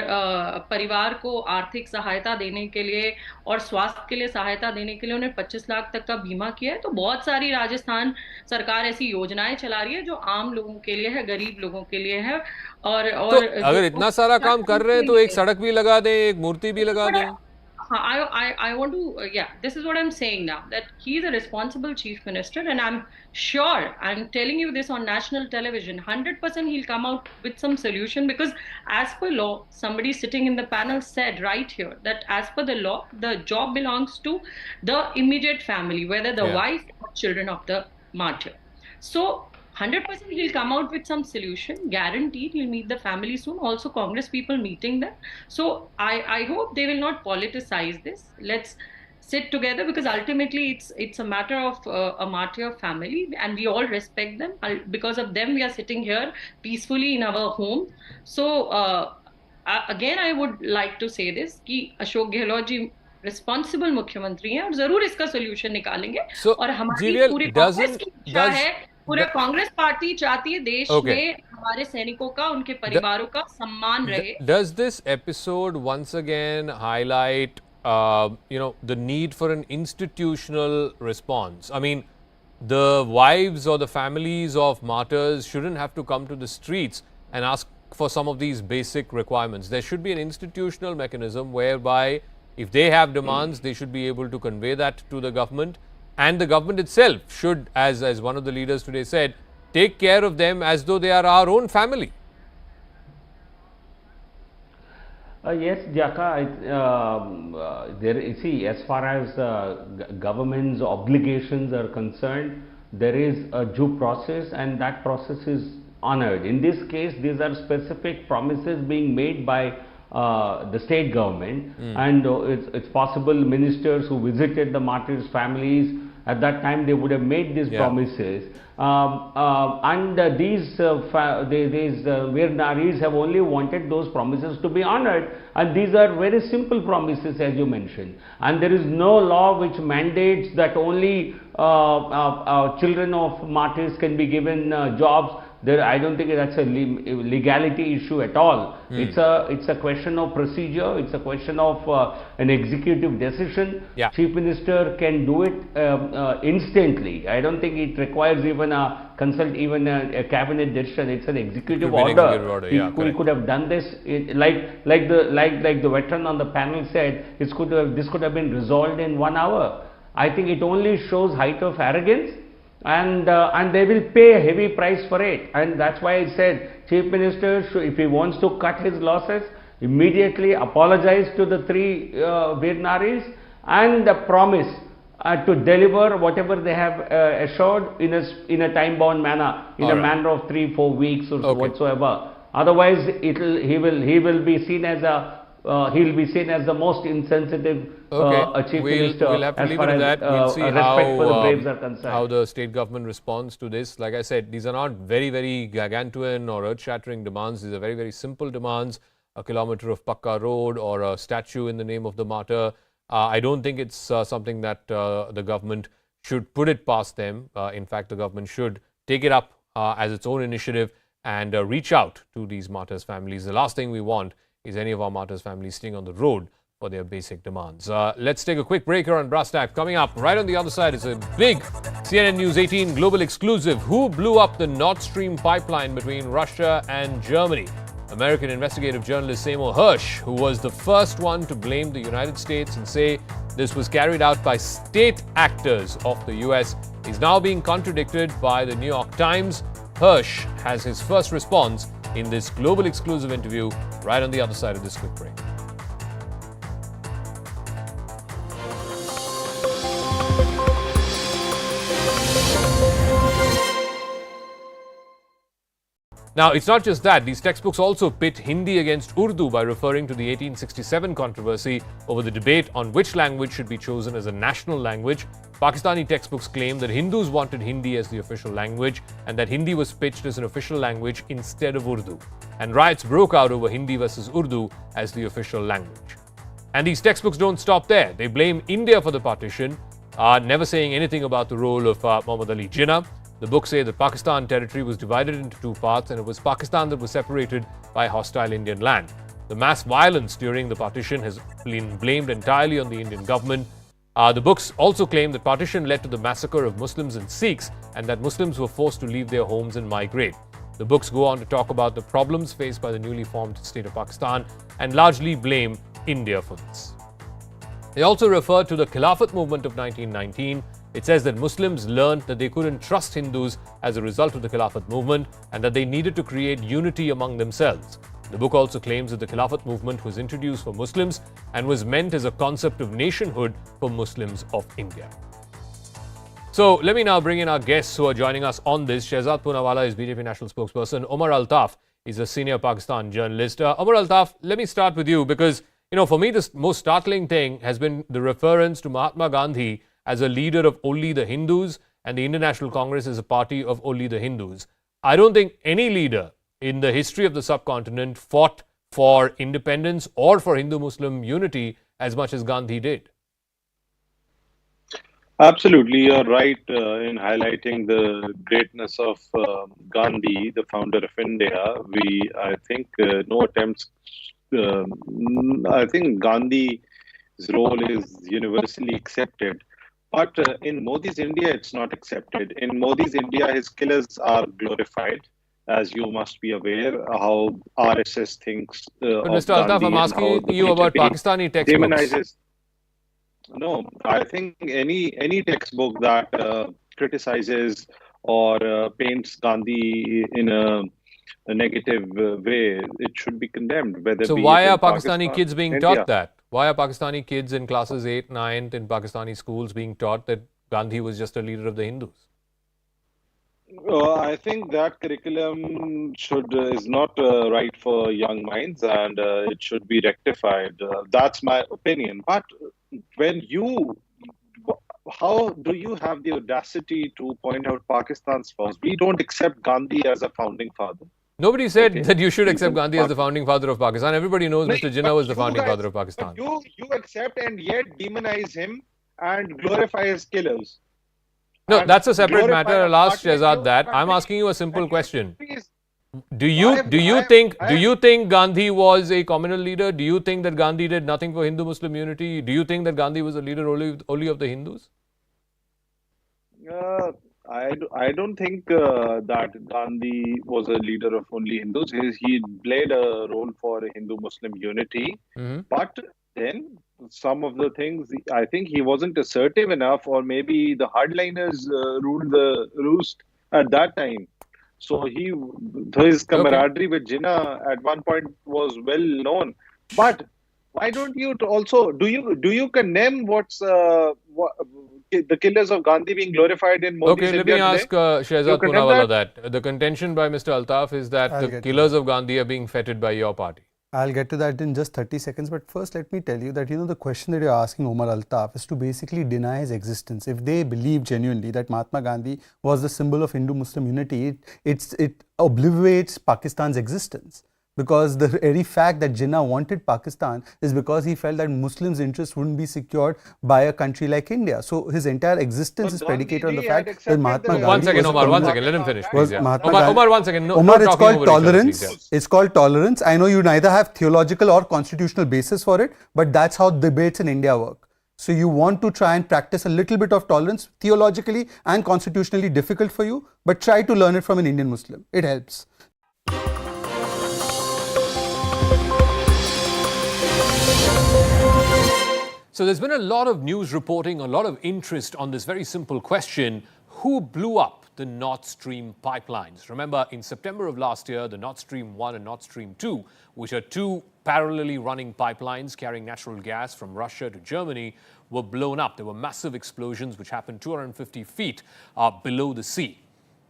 परिवार को आर्थिक सहायता देने के लिए और स्वास्थ्य के लिए सहायता देने के लिए उन्हें 25 लाख तक का बीमा किया है। तो बहुत सारी राजस्थान सरकार ऐसी योजनाएं चला रही है जो आम लोगों के लिए है, गरीब लोगों के लिए है। और तो अगर इतना सारा काम कर रहे हैं तो एक सड़क भी लगा दें, एक मूर्ति भी लगा दें। I want to, yeah, this is what I'm saying now, that he's a responsible chief minister, and I'm sure, I'm telling you this on national television, 100% he'll come out with some solution, because as per law, somebody sitting in the panel said right here that as per the law, the job belongs to the immediate family, whether the wife or children of the martyr. So 100% he'll come out with some solution, guaranteed. He'll meet the family soon. Also, Congress people meeting them. So I hope they will not politicize this. Let's sit together, because ultimately it's a matter of a martyr family, and we all respect them. Because of them, we are sitting here peacefully in our home. So again, I would like to say this कि Ashok Gehlot ji responsible मुख्यमंत्री हैं और जरूर इसका solution निकालेंगे। और हमारी पूरी कांग्रेस की इच्छा है, पूरा कांग्रेस पार्टी चाहती है देश में हमारे सैनिकों का, उनके परिवारों का सम्मान रहे। Does this episode once again highlight the need for an institutional response? I mean, the wives or the families of martyrs shouldn't have to come to the streets and ask for some of these basic requirements. There should be an institutional mechanism whereby if they have demands, they should be able to convey that to the government. And the government itself should, as one of the leaders today said, take care of them as though they are our own family. Yes, Jaka, see, as far as government's obligations are concerned, there is a due process, and that process is honored. In this case, these are specific promises being made by the state government, and it's possible ministers who visited the martyrs' families at that time, they would have made these promises, and these Veer Naris have only wanted those promises to be honored, and these are very simple promises, as you mentioned, and there is no law which mandates that only children of martyrs can be given jobs. I don't think that's a legality issue at all. It's a question of procedure. It's a question of an executive decision. Chief Minister can do it instantly. I don't think it requires even a cabinet decision. It's an executive order. He could have done this, like the veteran on the panel said. This could have been resolved in 1 hour. I think it only shows height of arrogance. And they will pay a heavy price for it, and that's why I said Chief Minister, if he wants to cut his losses, immediately apologize to the three Veer Naris and promise to deliver whatever they have assured in a time-bound manner, in a manner of 3-4 weeks or whatsoever. Otherwise, he will be seen as the most insensitive chief minister. We'll have to leave it at that. We'll see how the state government responds to this. Like I said, these are not very, very gargantuan or earth-shattering demands. These are very, very simple demands. A kilometer of Pakka road or a statue in the name of the martyr. I don't think it's something that the government should put it past them. In fact, the government should take it up as its own initiative and reach out to these martyrs' families. The last thing we want is any of our martyrs' families staying on the road for their basic demands. Let's take a quick break here on Brass Tack. Coming up right on the other side is a big CNN News 18 global exclusive. Who blew up the Nord Stream pipeline between Russia and Germany? American investigative journalist Seymour Hersh, who was the first one to blame the United States and say this was carried out by state actors of the US, is now being contradicted by the New York Times. Hersh has his first response in this global exclusive interview right on the other side of this quick break. Now, it's not just that. These textbooks also pit Hindi against Urdu by referring to the 1867 controversy over the debate on which language should be chosen as a national language. Pakistani textbooks claim that Hindus wanted Hindi as the official language and that Hindi was pitched as an official language instead of Urdu. And riots broke out over Hindi versus Urdu as the official language. And these textbooks don't stop there. They blame India for the partition, never saying anything about the role of Muhammad Ali Jinnah. The books say that Pakistan territory was divided into two parts and it was Pakistan that was separated by hostile Indian land. The mass violence during the partition has been blamed entirely on the Indian government. The books also claim that partition led to the massacre of Muslims and Sikhs and that Muslims were forced to leave their homes and migrate. The books go on to talk about the problems faced by the newly formed state of Pakistan and largely blame India for this. They also refer to the Khilafat movement of 1919. It says that Muslims learned that they couldn't trust Hindus as a result of the Khilafat movement and that they needed to create unity among themselves. The book also claims that the Khilafat movement was introduced for Muslims and was meant as a concept of nationhood for Muslims of India. So let me now bring in our guests who are joining us on this. Shehzad Poonawala is BJP National Spokesperson. Omar Altaf is a senior Pakistan journalist. Omar Altaf, let me start with you because, for me, the most startling thing has been the reference to Mahatma Gandhi as a leader of only the Hindus and the Indian National Congress as a party of only the Hindus. I don't think any leader in the history of the subcontinent fought for independence or for Hindu-Muslim unity as much as Gandhi did. Absolutely, you're right in highlighting the greatness of Gandhi, the founder of India. I think no attempts. I think Gandhi's role is universally accepted. But in Modi's India, it's not accepted. In Modi's India, his killers are glorified, as you must be aware how RSS thinks. But Mr. Altaf, I'm asking you about Pakistani textbooks. No, I think any textbook that criticizes or paints Gandhi in a negative way, it should be condemned. So why are Pakistani kids being taught that? Why are Pakistani kids in classes 8, 9 in Pakistani schools being taught that Gandhi was just a leader of the Hindus? I think that curriculum is not right for young minds and it should be rectified. That's my opinion. But how do you have the audacity to point out Pakistan's flaws? We don't accept Gandhi as a founding father. Nobody said that you should accept Gandhi as the founding father of Pakistan. Everybody knows Mr. Jinnah was the founding father of Pakistan. You accept and yet demonize him and glorify his killers. No, that's a separate matter. I'll ask Shehzad that. I'm asking you a simple question. Do you think Gandhi was a communal leader? Do you think that Gandhi did nothing for Hindu-Muslim unity? Do you think that Gandhi was a leader only of the Hindus? I don't think that Gandhi was a leader of only Hindus. He played a role for Hindu-Muslim unity. But then some of the things, I think he wasn't assertive enough, or maybe the hardliners ruled the roost at that time. So his camaraderie with Jinnah at one point was well known. But why don't you also do you condemn the killers of Gandhi being glorified in Modi's India? Okay, let me ask Shehzad Poonawala that. The contention by Mr. Altaf is that the killers of Gandhi are being feted by your party. I'll get to that in just 30 seconds. But first, let me tell you that, the question that you're asking Omar Altaf is to basically deny his existence. If they believe genuinely that Mahatma Gandhi was the symbol of Hindu-Muslim unity, it obliterates Pakistan's existence. Because the very fact that Jinnah wanted Pakistan is because he felt that Muslims' interests wouldn't be secured by a country like India. So his entire existence is predicated on the fact that Mahatma Gandhi. One second, Omar, let him finish. Please, Omar, one second. Omar, it's called tolerance. It's called tolerance. I know you neither have theological or constitutional basis for it, but that's how debates in India work. So you want to try and practice a little bit of tolerance, theologically and constitutionally difficult for you, but try to learn it from an Indian Muslim. It helps. So there's been a lot of news reporting, a lot of interest on this very simple question: who blew up the Nord Stream pipelines? Remember, in September of last year, the Nord Stream 1 and Nord Stream 2, which are two parallelly running pipelines carrying natural gas from Russia to Germany, were blown up. There were massive explosions which happened 250 feet below the sea.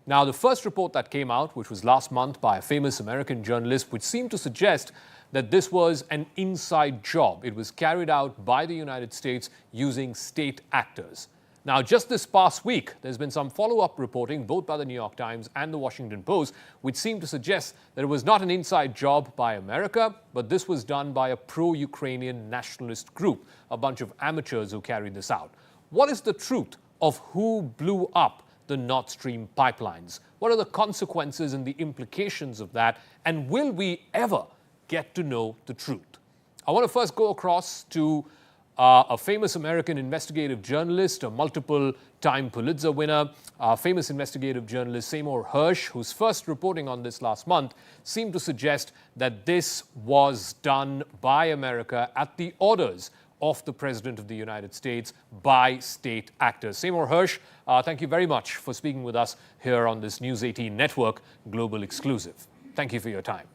Now, the first report that came out, which was last month by a famous American journalist, which seemed to suggest that this was an inside job. It was carried out by the United States using state actors. Now, just this past week, there's been some follow-up reporting, both by the New York Times and the Washington Post, which seemed to suggest that it was not an inside job by America, but this was done by a pro-Ukrainian nationalist group, a bunch of amateurs who carried this out. What is the truth of who blew up the Nord Stream pipelines? What are the consequences and the implications of that? And will we ever get to know the truth. I want to first go across to a famous American investigative journalist, a multiple-time Pulitzer winner, famous investigative journalist Seymour Hersh, whose first reporting on this last month seemed to suggest that this was done by America at the orders of the President of the United States by state actors. Seymour Hersh, thank you very much for speaking with us here on this News 18 Network Global Exclusive. Thank you for your time.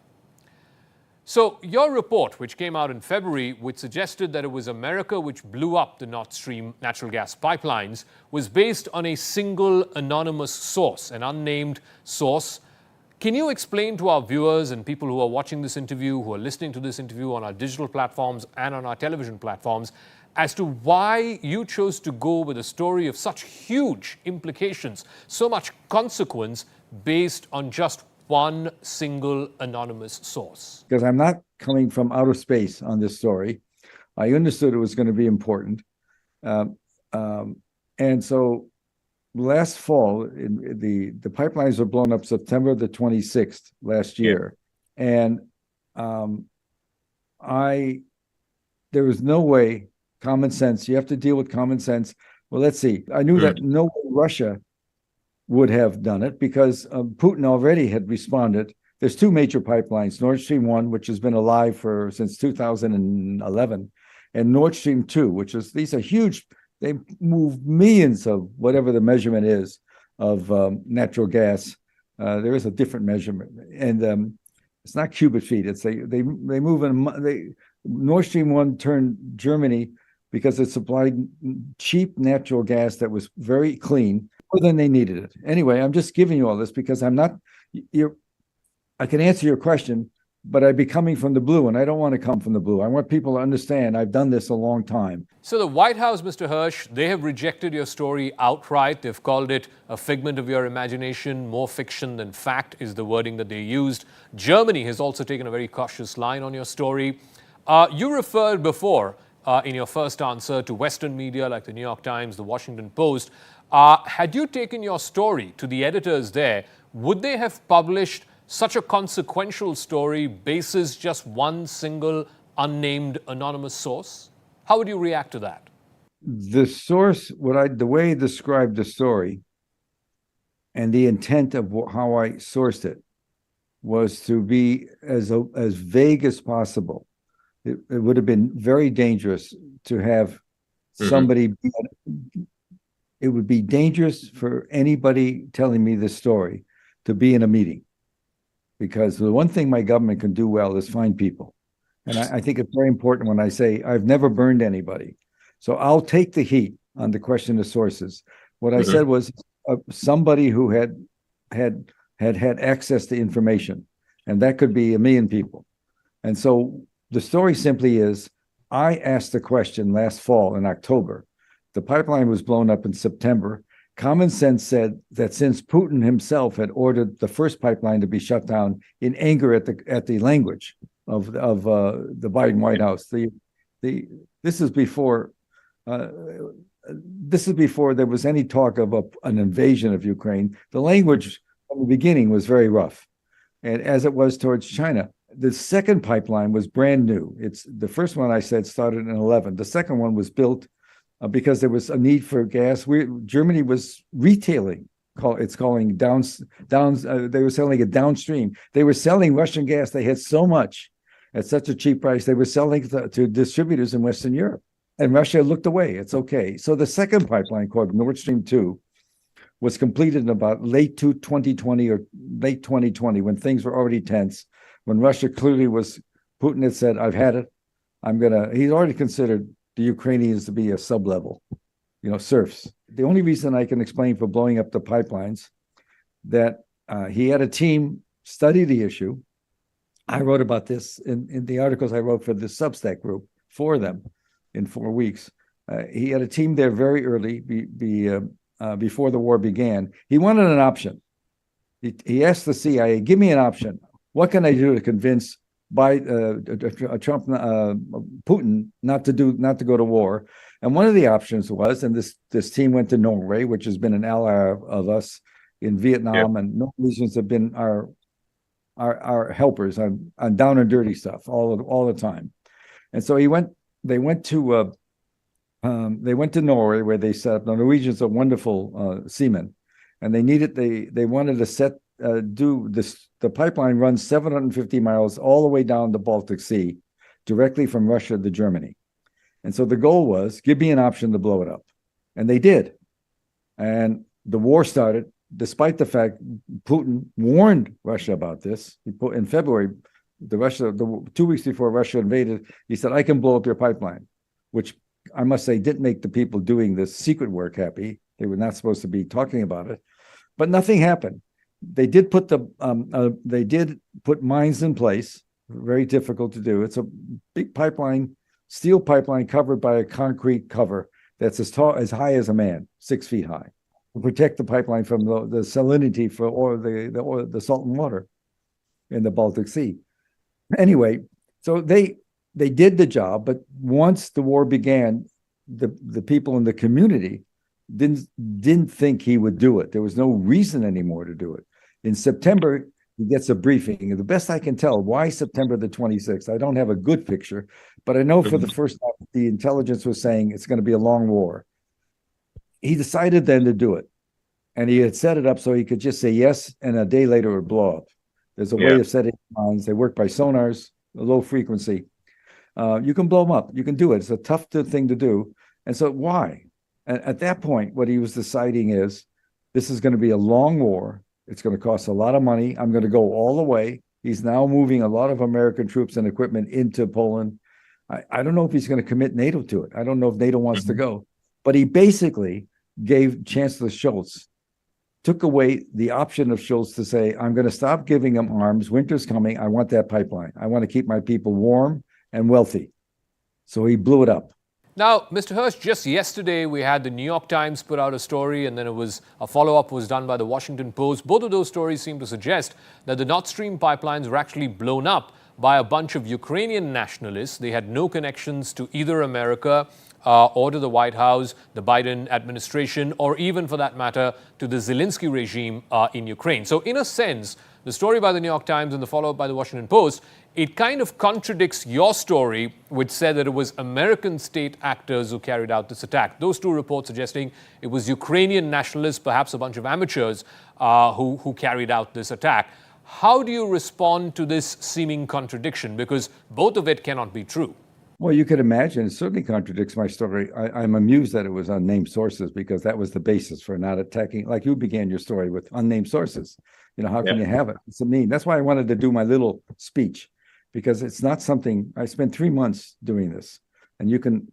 So your report, which came out in February, which suggested that it was America which blew up the Nord Stream natural gas pipelines, was based on a single anonymous source, an unnamed source. Can you explain to our viewers and people who are watching this interview, who are listening to this interview on our digital platforms and on our television platforms, as to why you chose to go with a story of such huge implications, so much consequence, based on just one single anonymous source? Because I'm not coming from outer space on this story. I understood it was going to be important. And so last fall, the pipelines were blown up September the 26th last year. And there was no way, common sense, you have to deal with common sense. Well, let's see. I knew that no Russia would have done it because Putin already had responded. There's two major pipelines, Nord Stream 1, which has been alive since 2011, and Nord Stream 2, these are huge. They move millions of whatever the measurement is of natural gas. There is a different measurement, and it's not cubic feet. It's they move in. Nord Stream 1 turned Germany because it supplied cheap natural gas that was very clean, more than they needed it. Anyway, I'm just giving you all this because I can answer your question, but I'd be coming from the blue, and I don't want to come from the blue. I want people to understand I've done this a long time. So the White House, Mr. Hersh, they have rejected your story outright. They've called it a figment of your imagination. More fiction than fact is the wording that they used. Germany has also taken a very cautious line on your story. You referred before in your first answer to Western media like the New York Times, the Washington Post. Had you taken your story to the editors there, would they have published such a consequential story basis just one single unnamed anonymous source? How would you react to that? The source, the way I described the story and the intent of how I sourced it was to be as vague as possible. It would have been very dangerous to have somebody. It would be dangerous for anybody telling me this story to be in a meeting, because the one thing my government can do well is find people. And I think it's very important when I say I've never burned anybody. So I'll take the heat on the question of sources. What I said was somebody who had access to information, and that could be 1 million people. And so the story simply is, I asked the question last fall in October. The pipeline was blown up in September. Common sense said that since Putin himself had ordered the first pipeline to be shut down in anger at the language of the Biden White House, this is before there was any talk of an invasion of Ukraine. The language from the beginning was very rough, and as it was towards China. The second pipeline was brand new. It's the first one I said started in 2011. The second one was built because there was a need for gas. Germany was retailing. They were selling it downstream. They were selling Russian gas. They had so much at such a cheap price. They were selling to distributors in Western Europe, and Russia looked away. It's okay. So the second pipeline, called Nord Stream 2, was completed in about late 2020 or late 2020, when things were already tense. When Russia clearly Putin had said, I've had it. He's already considered the Ukrainians to be a sub-level, serfs. The only reason I can explain for blowing up the pipelines, that he had a team study the issue. I wrote about this in the articles I wrote for the Substack group for them in 4 weeks. He had a team there very early, before the war began. He wanted an option. He asked the CIA, give me an option. What can I do to convince Putin not to go to war? And one of the options was, and this team went to Norway, which has been an ally of us in Vietnam, and Norwegians have been our our helpers on down and dirty stuff all the time. And so they went to Norway, where they set up. The Norwegians are wonderful seamen, and they wanted to do this. The pipeline runs 750 miles all the way down the Baltic Sea, directly from Russia to Germany. And so the goal was, give me an option to blow it up. And they did. And the war started, despite the fact Putin warned Russia about this. He put in February, 2 weeks before Russia invaded, he said, I can blow up your pipeline, which I must say didn't make the people doing this secret work happy. They were not supposed to be talking about it, but nothing happened. They did put mines in place. Very difficult to do. It's a big pipeline, steel pipeline covered by a concrete cover that's as high as a man, 6 feet high, to protect the pipeline from the salinity for the salt and water in the Baltic Sea. Anyway, so they did the job, but once the war began, the people in the community didn't think he would do it. There was no reason anymore to do it. In September, he gets a briefing. And the best I can tell, why September the 26th? I don't have a good picture, but I know for the first time the intelligence was saying it's going to be a long war. He decided then to do it. And he had set it up so he could just say yes, and a day later it would blow up. There's a way of setting mines. They work by sonars, low frequency. You can blow them up. You can do it. It's a tough thing to do. And so why? At that point, what he was deciding is, this is going to be a long war. It's going to cost a lot of money. I'm going to go all the way. He's now moving a lot of American troops and equipment into Poland. I don't know if he's going to commit NATO to it. I don't know if NATO wants to go. But he basically gave Chancellor Scholz, took away the option of Scholz to say, I'm going to stop giving him arms. Winter's coming. I want that pipeline. I want to keep my people warm and wealthy. So he blew it up. Now, Mr. Hirsch, just yesterday we had the New York Times put out a story, and then a follow-up was done by the Washington Post. Both of those stories seem to suggest that the Nord Stream pipelines were actually blown up by a bunch of Ukrainian nationalists. They had no connections to either America or to the White House, the Biden administration, or even, for that matter, to the Zelensky regime in Ukraine. So in a sense, the story by the New York Times and the follow-up by the Washington Post, it kind of contradicts your story, which said that it was American state actors who carried out this attack. Those two reports suggesting it was Ukrainian nationalists, perhaps a bunch of amateurs, who carried out this attack. How do you respond to this seeming contradiction? Because both of it cannot be true. Well, you could imagine. It certainly contradicts my story. I'm amused that it was unnamed sources, because that was the basis for not attacking. Like you began your story with unnamed sources. You know, how can you have it? It's mean. That's why I wanted to do my little speech, because it's not something. I spent 3 months doing this, and you can,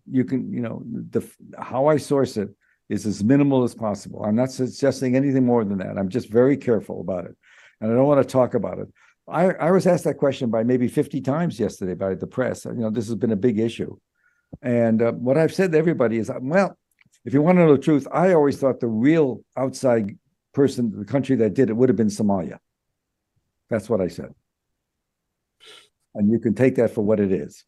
how I source it is as minimal as possible. I'm not suggesting anything more than that. I'm just very careful about it, and I don't want to talk about it. I was asked that question by maybe 50 times yesterday by the press. This has been a big issue. And what I've said to everybody is, well, if you want to know the truth, I always thought the real outside person, the country that did it, would have been Somalia. That's what I said. And you can take that for what it is.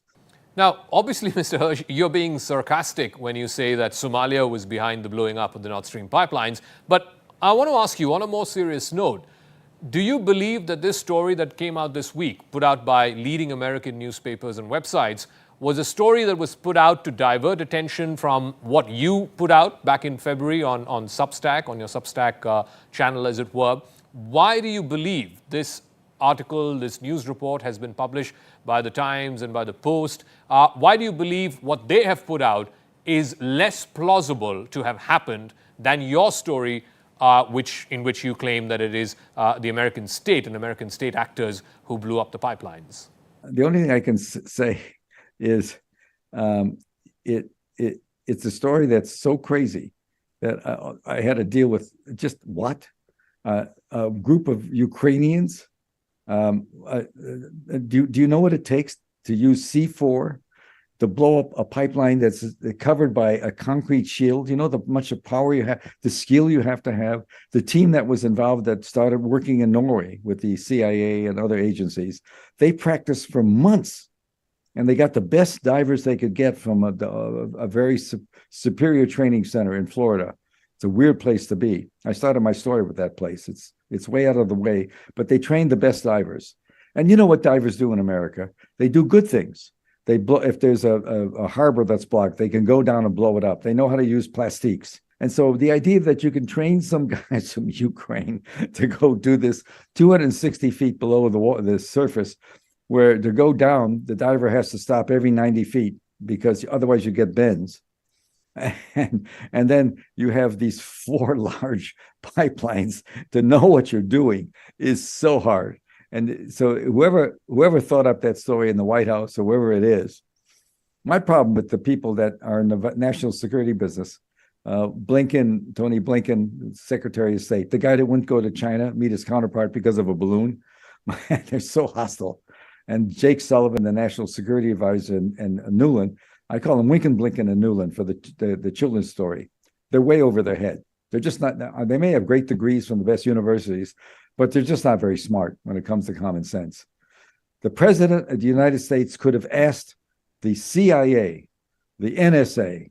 Now, obviously, Mr. Hirsch, you're being sarcastic when you say that Somalia was behind the blowing up of the Nord Stream pipelines. But I want to ask you, on a more serious note, do you believe that this story that came out this week, put out by leading American newspapers and websites, was a story that was put out to divert attention from what you put out back in February on Substack, on your Substack channel, as it were? Why do you believe this article, this news report has been published by the Times and by the Post? Why do you believe what they have put out is less plausible to have happened than your story, in which you claim that it is the American state and American state actors who blew up the pipelines? The only thing I can say is it's a story that's so crazy that I had to deal with just what? A group of Ukrainians. Do you know what it takes to use C4 to blow up a pipeline that's covered by a concrete shield? You know the much of power you have, the skill you have to have. The team that was involved, that started working in Norway with the CIA and other agencies, they practiced for months, and they got the best divers they could get from a very superior training center in Florida. It's a weird place to be. I started my story with that place. It's way out of the way, but they trained the best divers. And you know what divers do in America? They do good things. They blow, if there's a harbor that's blocked, they can go down and blow it up. They know how to use plastiques. And so the idea that you can train some guys from Ukraine to go do this 260 feet below the surface, where to go down, the diver has to stop every 90 feet because otherwise you get bends. And then you have these 4 large pipelines to know what you're doing is so hard. And so whoever thought up that story in the White House or wherever it is, my problem with the people that are in the national security business, Blinken, Tony Blinken, Secretary of State, the guy that wouldn't go to China, meet his counterpart because of a balloon, they're so hostile. And Jake Sullivan, the national security advisor, and Newland, I call them Winkin, Blinken, and Newland for the children's story. They're way over their head. They're just not, they may have great degrees from the best universities, but they're just not very smart when it comes to common sense. The president of the United States could have asked the CIA, the NSA,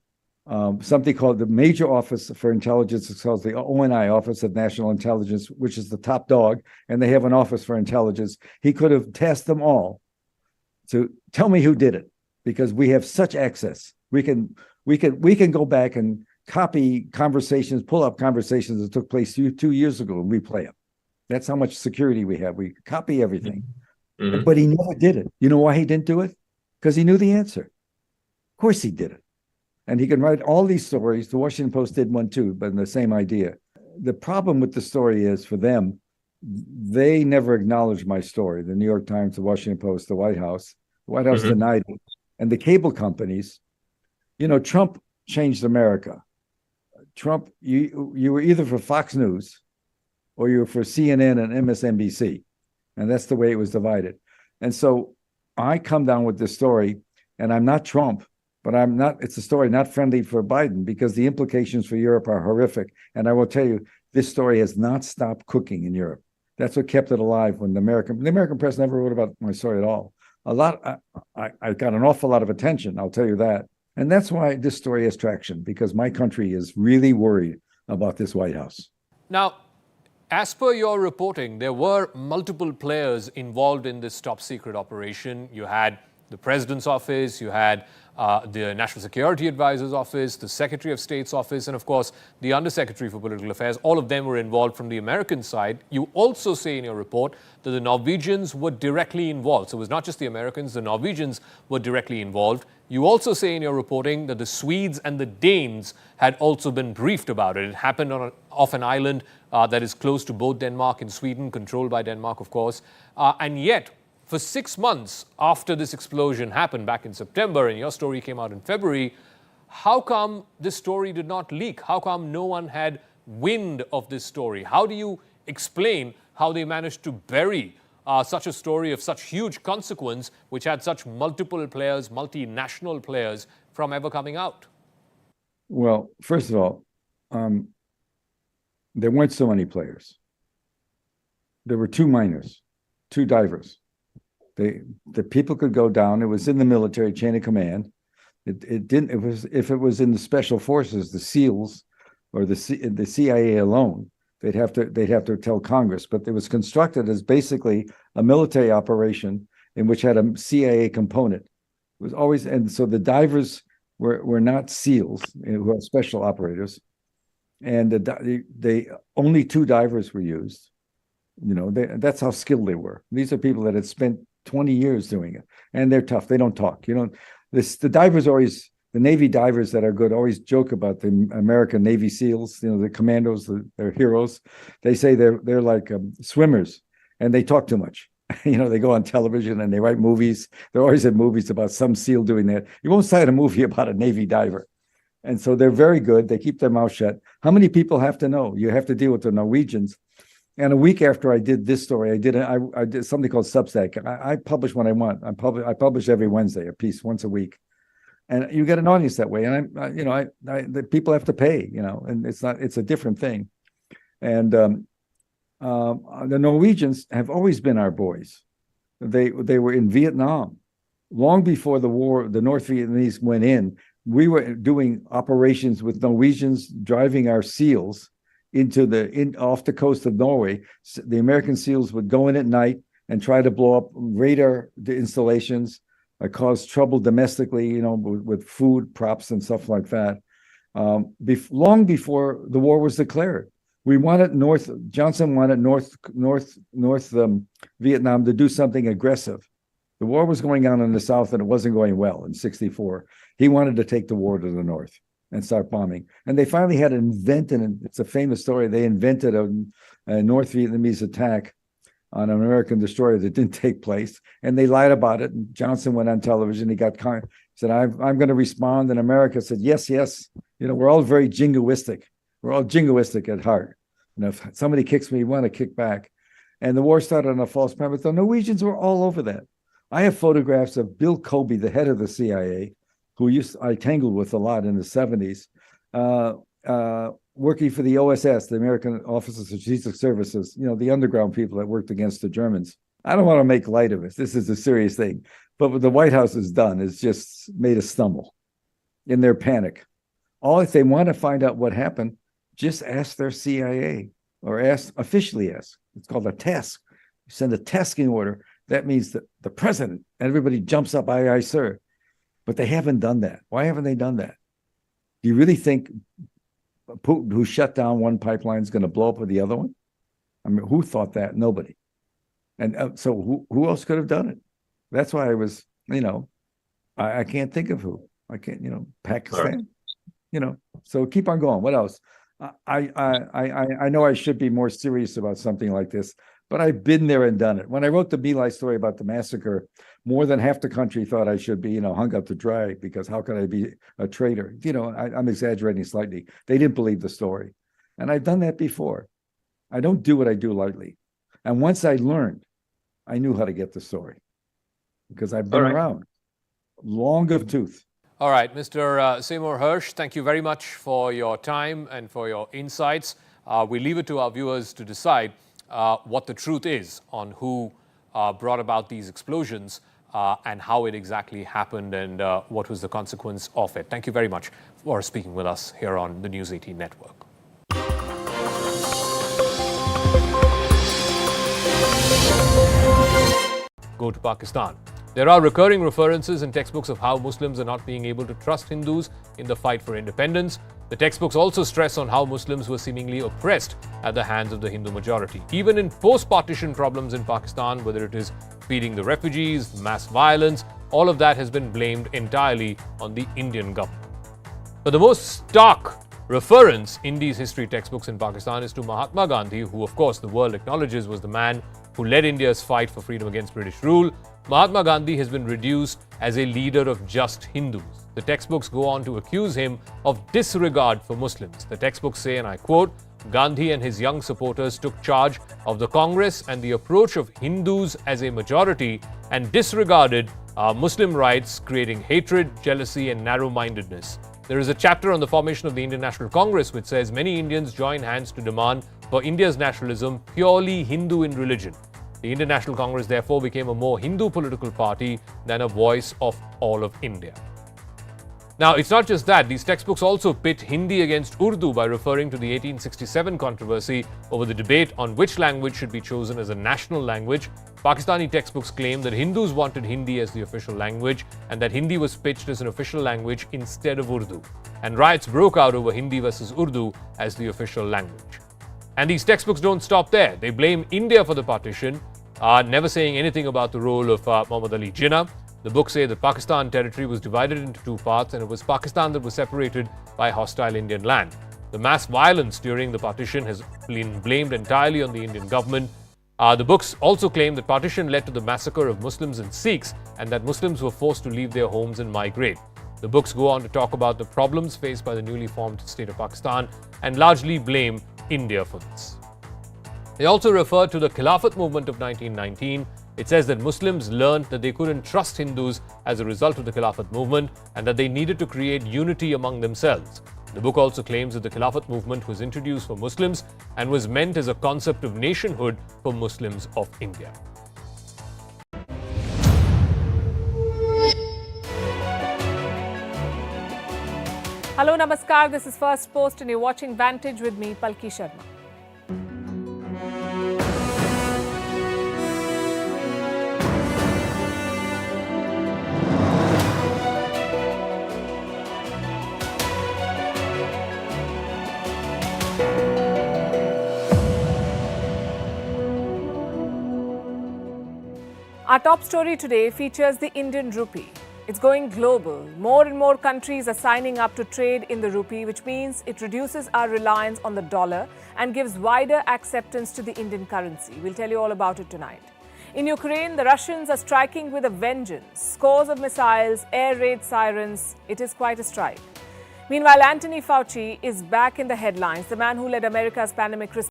something called the Major Office for Intelligence, it's called the ONI, Office of National Intelligence, which is the top dog, and they have an office for intelligence. He could have tasked them all to tell me who did it, because we have such access. We can go back and copy conversations, pull up conversations that took place 2 years ago and replay them. That's how much security we have. We copy everything. Mm-hmm. But he never did it. You know why he didn't do it? Because he knew the answer. Of course he did it. And he can write all these stories. The Washington Post did one too, but in the same idea. The problem with the story is, for them, they never acknowledged my story. The New York Times, the Washington Post, the White House. The White House denied it. And the cable companies, you know, Trump changed America. Trump, you were either for Fox News or you were for CNN and MSNBC. And that's the way it was divided. And so I come down with this story, and I'm not Trump, but I'm not, it's a story not friendly for Biden, because the implications for Europe are horrific. And I will tell you, this story has not stopped cooking in Europe. That's what kept it alive when the American press never wrote about my story at all. I got an awful lot of attention, I'll tell you that. And that's why this story has traction, because my country is really worried about this White House. Now, as per your reporting, there were multiple players involved in this top secret operation. You had the President's office, you had the National Security Advisor's office, the Secretary of State's office, and of course, the Undersecretary for Political Affairs. All of them were involved from the American side. You also say in your report that the Norwegians were directly involved. So it was not just the Americans, the Norwegians were directly involved. You also say in your reporting that the Swedes and the Danes had also been briefed about it. It happened off an island that is close to both Denmark and Sweden, controlled by Denmark, of course. And yet, for 6 months after this explosion happened back in September, and your story came out in February, how come this story did not leak? How come no one had wind of this story? How do you explain how they managed to bury such a story of such huge consequence, which had such multiple players, multinational players, from ever coming out? Well, first of all, there weren't so many players. There were 2 miners, 2 divers. The people could go down. It was in the military chain of command. If it was in the special forces, the SEALs or the CIA alone, they'd have to tell Congress. But it was constructed as basically a military operation in which had a CIA component. It was always, and so the divers were not SEALs, who are special operators, and they only 2 divers were used. You know, that's how skilled they were. These are people that had spent 20 years doing it, and they're tough. They don't talk. You know, the divers always, the Navy divers that are good always joke about the American Navy SEALs. You know, the commandos, they're heroes. They say they're like swimmers, and they talk too much. You know, they go on television and they write movies. They're always in movies about some SEAL doing that. You won't cite a movie about a Navy diver. And so they're very good. They keep their mouth shut. How many people have to know? You have to deal with the Norwegians. And a week after I did this story, I did something called Substack. I publish when I want. I publish every Wednesday, a piece, once a week, and you get an audience that way. And the people have to pay, you know, and it's a different thing. And the Norwegians have always been our boys. They were in Vietnam long before the war. The North Vietnamese went in. We were doing operations with Norwegians driving our SEALs off the coast of Norway. The American SEALs would go in at night and try to blow up radar installations, cause trouble domestically, with food props and stuff like that. Long before the war was declared, Johnson wanted North Vietnam to do something aggressive. The war was going on in the South and it wasn't going well in 1964. He wanted to take the war to the North and start bombing. And they finally had invented, and it's a famous story, they invented a North Vietnamese attack on an American destroyer that didn't take place. And they lied about it. And Johnson went on television. He said, I'm going to respond. And America said, yes. We're all very jingoistic. We're all jingoistic at heart. If somebody kicks me, you want to kick back. And the war started on a false premise. The Norwegians were all over that. I have photographs of Bill Colby, the head of the CIA, who I tangled with a lot in the 70s, working for the OSS, the American Office of Strategic Services, the underground people that worked against the Germans. I don't want to make light of it. This is a serious thing. But what the White House has done is just made us stumble in their panic. If they want to find out what happened, just ask their CIA or officially ask. It's called a task. You send a tasking order. That means that the president, everybody jumps up, aye, sir. But they haven't done that. Why haven't they done that? Do you really think Putin, who shut down one pipeline, is going to blow up with the other one? I mean, who thought that? Nobody. And so who else could have done it? That's why I was, I can't think of who. I can't, Pakistan, So keep on going. What else? I know I should be more serious about something like this, but I've been there and done it. When I wrote the My Lai story about the massacre, more than half the country thought I should be, hung up to dry, because how could I be a traitor? I'm exaggerating slightly. They didn't believe the story. And I've done that before. I don't do what I do lightly. And once I learned, I knew how to get the story, because I've been around, long of tooth. All right, Mr. Seymour Hersh, thank you very much for your time and for your insights. We leave it to our viewers to decide what the truth is on who brought about these explosions and how it exactly happened and what was the consequence of it. Thank you very much for speaking with us here on the News 18 network. Go to Pakistan. There are recurring references in textbooks of how Muslims are not being able to trust Hindus in the fight for independence. The textbooks also stress on how Muslims were seemingly oppressed at the hands of the Hindu majority. Even in post-partition problems in Pakistan, whether it is feeding the refugees, mass violence, all of that has been blamed entirely on the Indian government. But the most stark reference in these history textbooks in Pakistan is to Mahatma Gandhi, who of course the world acknowledges was the man who led India's fight for freedom against British rule. Mahatma Gandhi has been reduced as a leader of just Hindus. The textbooks go on to accuse him of disregard for Muslims. The textbooks say, and I quote, Gandhi and his young supporters took charge of the Congress and the approach of Hindus as a majority and disregarded Muslim rights, creating hatred, jealousy, and narrow-mindedness. There is a chapter on the formation of the Indian National Congress which says many Indians join hands to demand for India's nationalism purely Hindu in religion. The Indian National Congress therefore became a more Hindu political party than a voice of all of India. Now, it's not just that. These textbooks also pit Hindi against Urdu by referring to the 1867 controversy over the debate on which language should be chosen as a national language. Pakistani textbooks claim that Hindus wanted Hindi as the official language and that Hindi was pitched as an official language instead of Urdu. And riots broke out over Hindi versus Urdu as the official language. And these textbooks don't stop there. They blame India for the partition, never saying anything about the role of Muhammad Ali Jinnah. The books say that Pakistan territory was divided into two parts and it was Pakistan that was separated by hostile Indian land. The mass violence during the partition has been blamed entirely on the Indian government. The books also claim that partition led to the massacre of Muslims and Sikhs and that Muslims were forced to leave their homes and migrate. The books go on to talk about the problems faced by the newly formed state of Pakistan and largely blame India for this. They also refer to the Khilafat movement of 1919. It says that Muslims learned that they couldn't trust Hindus as a result of the Khilafat movement and that they needed to create unity among themselves. The book also claims that the Khilafat movement was introduced for Muslims and was meant as a concept of nationhood for Muslims of India. Hello, Namaskar. This is First Post and you're watching Vantage with me, Palki Sharma. Our top story today features the Indian rupee. It's going global. More and more countries are signing up to trade in the rupee, which means it reduces our reliance on the dollar and gives wider acceptance to the Indian currency. We'll tell you all about it tonight. In Ukraine, the Russians are striking with a vengeance. Scores of missiles, air raid sirens. It is quite a strike. Meanwhile, Anthony Fauci is back in the headlines, the man who led America's pandemic response.